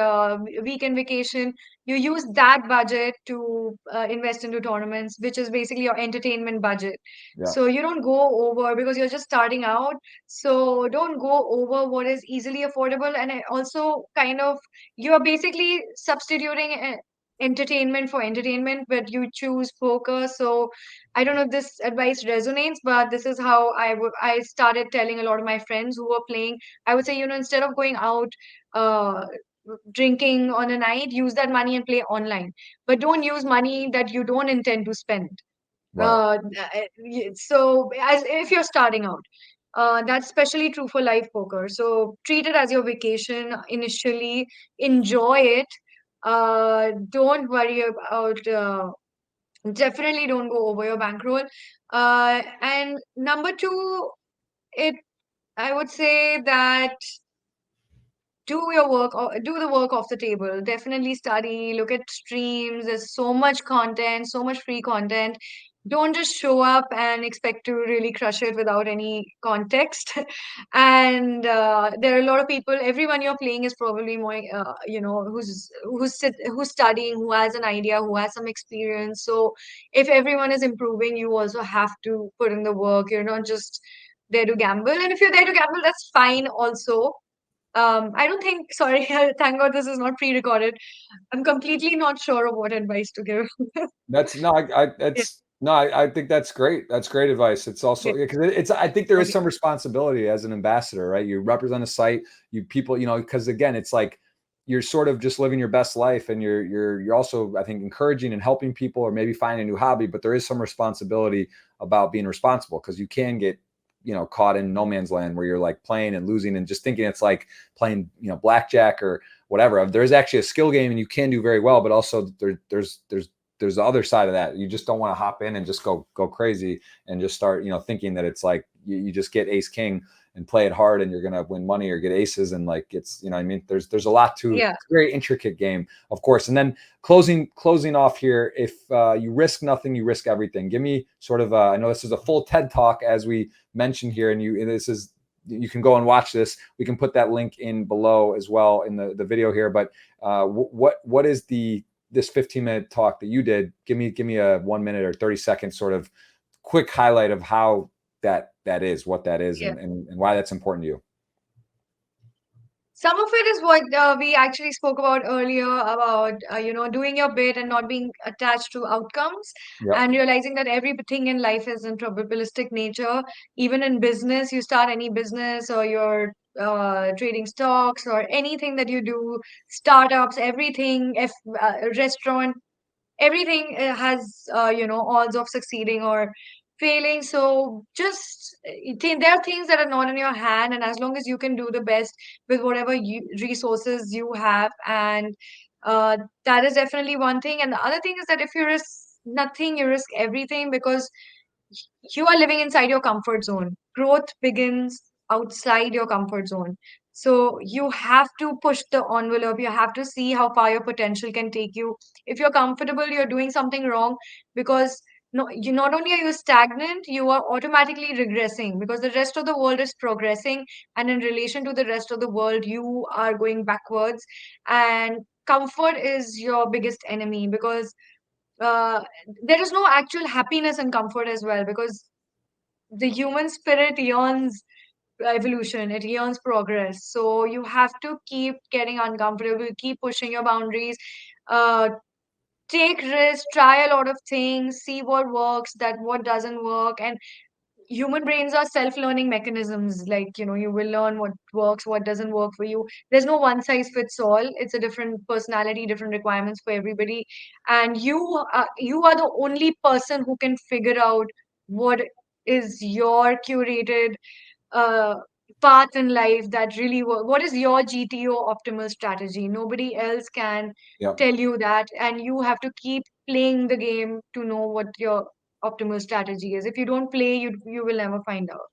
weekend vacation, you use that budget to invest into tournaments, which is basically your entertainment budget. Yeah. So you don't go over because you're just starting out. So don't go over what is easily affordable, and it also kind of you're basically substituting. entertainment for entertainment, but you choose poker. So I don't know if this advice resonates, but this is how I started telling a lot of my friends who were playing. I would say, instead of going out uh drinking on a night, use that money and play online. But don't use money that you don't intend to spend. Right. So as if you're starting out, that's especially true for live poker. So treat it as your vacation initially. Enjoy it. Don't worry about. Definitely don't go over your bankroll. And number two, it I would say that do the work off the table. Definitely study, look at streams. There's so much content, so much free content. Don't just show up and expect to really crush it without any context. And there are a lot of people. Everyone you're playing is probably more, who's studying, who has an idea, who has some experience. So if everyone is improving, you also have to put in the work. You're not just there to gamble. And if you're there to gamble, that's fine also. I don't think, sorry, thank God this is not pre-recorded. I'm completely not sure of what advice to give. That's no, I Yeah, that's no, I think that's great. That's great advice. It's also okay, because it's I think there is okay. some responsibility as an ambassador, right? You represent a site, you people, because again, it's like you're sort of just living your best life, and you're also, I think, encouraging and helping people, or maybe finding a new hobby. But there is some responsibility about being responsible, because you can get caught in no man's land where you're like playing and losing and just thinking it's like playing blackjack or whatever. There's actually a skill game, and you can do very well, but also there's the other side of that. You just don't want to hop in and just go crazy and just start, thinking that it's like you just get ace king and play it hard and you're gonna win money or get aces, and like it's, what I mean, there's a lot to, Yeah, it's a very intricate game, of course. And then closing off here, if you risk nothing, you risk everything. Give me sort of I know this is a full TED talk, as we mentioned here, and you can go and watch this. We can put that link in below as well in the video here. But what is this 15-minute talk that you did? Give me a 1 minute or 30-second sort of quick highlight of how that is, what that is, yeah. and why that's important to you. Some of it is what we actually spoke about earlier about, doing your bit and not being attached to outcomes, Yep. and realizing that everything in life is in probabilistic nature. Even in business, you start any business or you're trading stocks or anything that you do, startups, everything, restaurant, everything has odds of succeeding or failing. So just there are things that are not in your hand, and as long as you can do the best with whatever resources you have, and uh, that is definitely one thing. And the other thing is that if you risk nothing, you risk everything, because you are living inside your comfort zone. Growth begins outside your comfort zone. So you have to push the envelope. You have to see how far your potential can take you. If you're comfortable, you're doing something wrong, because no, you not only are you stagnant, you are automatically regressing, because the rest of the world is progressing, and in relation to the rest of the world, you are going backwards. And comfort is your biggest enemy, because uh, there is no actual happiness and comfort as well, because the human spirit yearns evolution, it yearns progress. So you have to keep getting uncomfortable, keep pushing your boundaries, uh, take risks, try a lot of things, see what works, that what doesn't work. And human brains are self-learning mechanisms. Like, you will learn what works, what doesn't work for you. There's no one size fits all. It's a different personality, different requirements for everybody. And you are the only person who can figure out what is your curated uh, path in life that really work. What is your GTO optimal strategy? Nobody else can Yep. tell you that, and you have to keep playing the game to know what your optimal strategy is. If you don't play, you will never find out.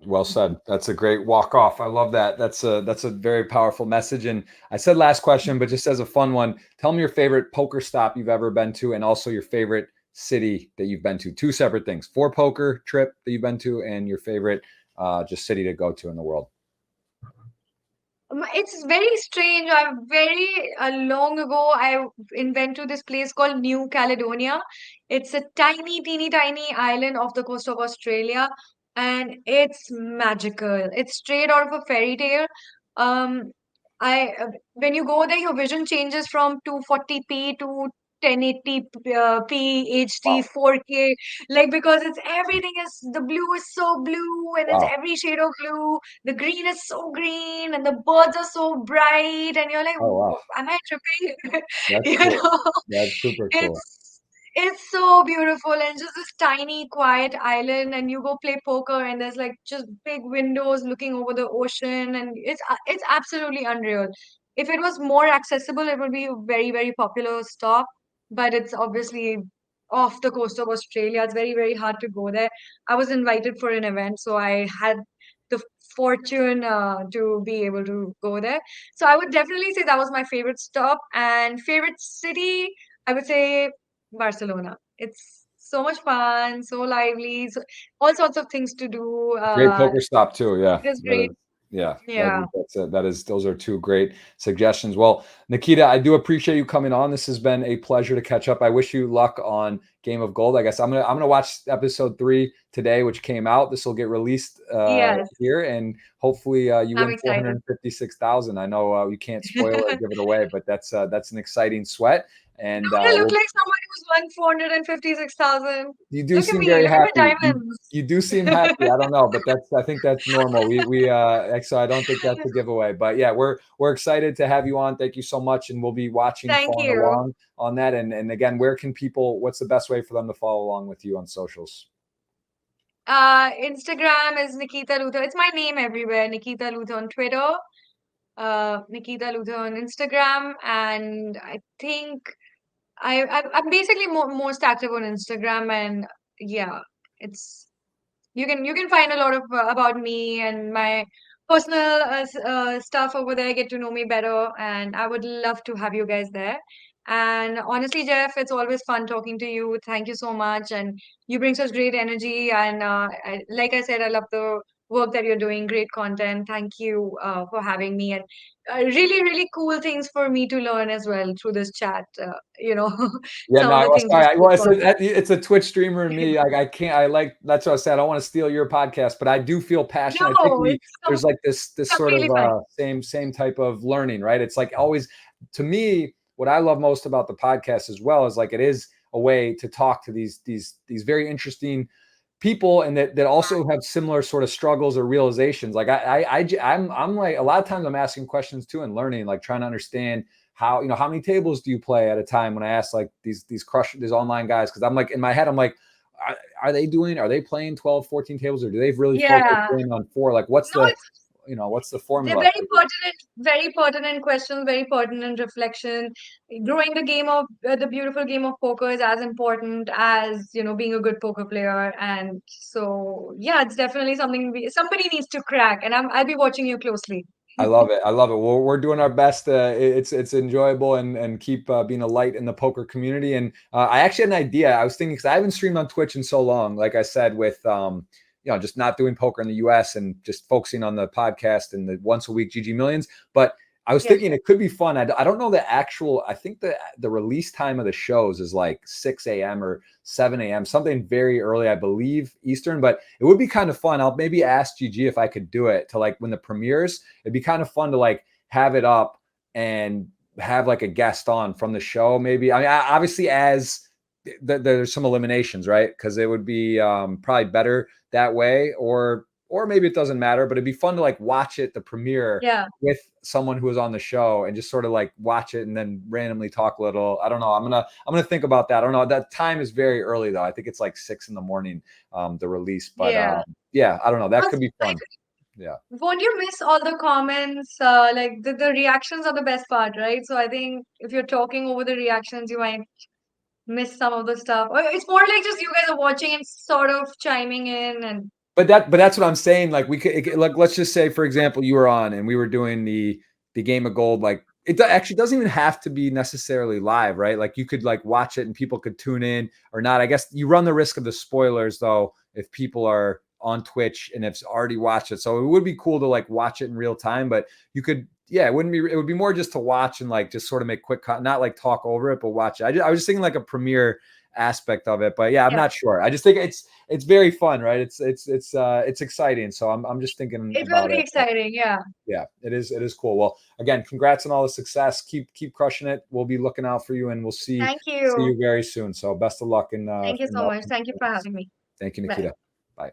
Well said. That's a great walk off. I love that. That's a very powerful message. And I said last question, but just as a fun one, tell me your favorite poker stop you've ever been to, and also your favorite city that you've been to. Two separate things: for poker trip that you've been to, and your favorite just city to go to in the world. It's very strange. I very long ago I went to this place called New Caledonia. It's a tiny, teeny, tiny island off the coast of Australia, and it's magical. It's straight out of a fairy tale. Um, When you go there, your vision changes from 240p to 1080 p HD Wow. 4K, like because it's everything is the blue is so blue and it's Wow. every shade of blue. The green is so green and the birds are so bright, and you're like, Oh, wow. am I tripping? That's You cool. know, That's super cool. it's so beautiful and just this tiny quiet island, and you go play poker and there's like just big windows looking over the ocean, and it's absolutely unreal. If it was more accessible, it would be a very, very popular stop, but it's obviously off the coast of Australia. It's very, very hard to go there. I was invited for an event, so I had the fortune to be able to go there. So I would definitely say that was my favorite stop. And favorite city, I would say Barcelona. It's so much fun, so lively, so, all sorts of things to do. Great poker stop too. Yeah, It is that great. is. Yeah, Yeah. that's it. That is. Those are two great suggestions. Well, Nikita, I do appreciate you coming on. This has been a pleasure to catch up. I wish you luck on Game of Gold. I guess I'm gonna watch episode 3 today, which came out. This will get released Yes. here, and hopefully you I'm win excited. 456,000. I know you can't spoil it or give it away, but that's an exciting sweat. And Don't I look like someone who's won 456,000? you do Look at seem me. very Look at my happy. diamonds. You do seem happy. I don't know, but I think that's normal. We actually I don't think that's a giveaway. But yeah, we're excited to have you on. Thank you so much. And we'll be watching, Thank following you. along on that. And again, where can people, what's the best way for them to follow along with you on socials? Instagram is Nikita Luther. It's my name everywhere. Nikita Luther on Twitter. Nikita Luther on Instagram, and I think I'm basically most active on Instagram, and yeah, it's you can find a lot of about me and my personal stuff over there. Get to know me better, and I would love to have you guys there. And honestly, Jeff, it's always fun talking to you. Thank you so much, and you bring such great energy. And like I said, I love the work that you're doing. Great content. Thank you for having me, and really, really cool things for me to learn as well through this chat. You know, Yeah, some no, of the well, things you sorry. spoke Well, on. it's a Twitch streamer and me. Like I can't. I like that's what I said. I don't want to steal your podcast, but I do feel passionate. I think No, it's there's like this sort of completely fine. same type of learning, right? It's like always to me. What I love most about the podcast as well is like it is a way to talk to these very interesting people and that also have similar sort of struggles or realizations. Like I'm like a lot of times I'm asking questions too and learning, like trying to understand how, how many tables do you play at a time when I ask like these online guys, because I'm like in my head I'm like are they playing 12, 14 tables, or do they really focus Yeah. in on 4? Like what's No, the it's what's the they're formula? very pertinent questions, very pertinent reflection. Growing the beautiful game of poker is as important as, being a good poker player. And so, yeah, it's definitely something somebody needs to crack. And I'll be watching you closely. I love it. I love it. Well, we're doing our best. It's enjoyable and keep being a light in the poker community. And I actually had an idea. I was thinking because I haven't streamed on Twitch in so long. Like I said, with just not doing poker in the U.S. and just focusing on the podcast and the once a week GG Millions. But I was Yes. thinking it could be fun. I don't know the actual. I think the release time of the shows is like 6 a.m. or 7 a.m. Something very early, I believe, Eastern. But it would be kind of fun. I'll maybe ask GG if I could do it to like when the premieres. It'd be kind of fun to like have it up and have like a guest on from the show. Maybe I mean obviously as there's some eliminations, right? Because it would be probably better that way, or maybe it doesn't matter, but it'd be fun to like watch it the premiere Yeah. with someone who was on the show and just sort of like watch it and then randomly talk a little. I don't know. I'm gonna think about that. I don't know. That time is very early though. I think it's like 6 in the morning, the release. But Yeah. yeah, I don't know. That could Plus, be fun. Yeah. won't you miss all the comments? Like the reactions are the best part, right? So I think if you're talking over the reactions, you might miss some of the stuff. Or it's more like just you guys are watching and sort of chiming in and But that's what I'm saying. Like we could like let's just say for example you were on and we were doing the game of gold. Like actually doesn't even have to be necessarily live, right? Like you could like watch it and people could tune in or not. I guess you run the risk of the spoilers though if people are on Twitch and have already watched it. So it would be cool to like watch it in real time. But you could it would be more just to watch and like just sort of make quick not like talk over it, but watch it. I was just thinking like a premiere aspect of it. But yeah, I'm not sure. I just think it's very fun, right? It's exciting. So I'm just thinking It will about be it. exciting. Yeah. Yeah, it is cool. Well, again, congrats on all the success. Keep crushing it. We'll be looking out for you, and we'll see Thank you. you very soon. So best of luck in Thank you in so the much. Thank you for having me. Thank you, Bye. Nikita. Bye.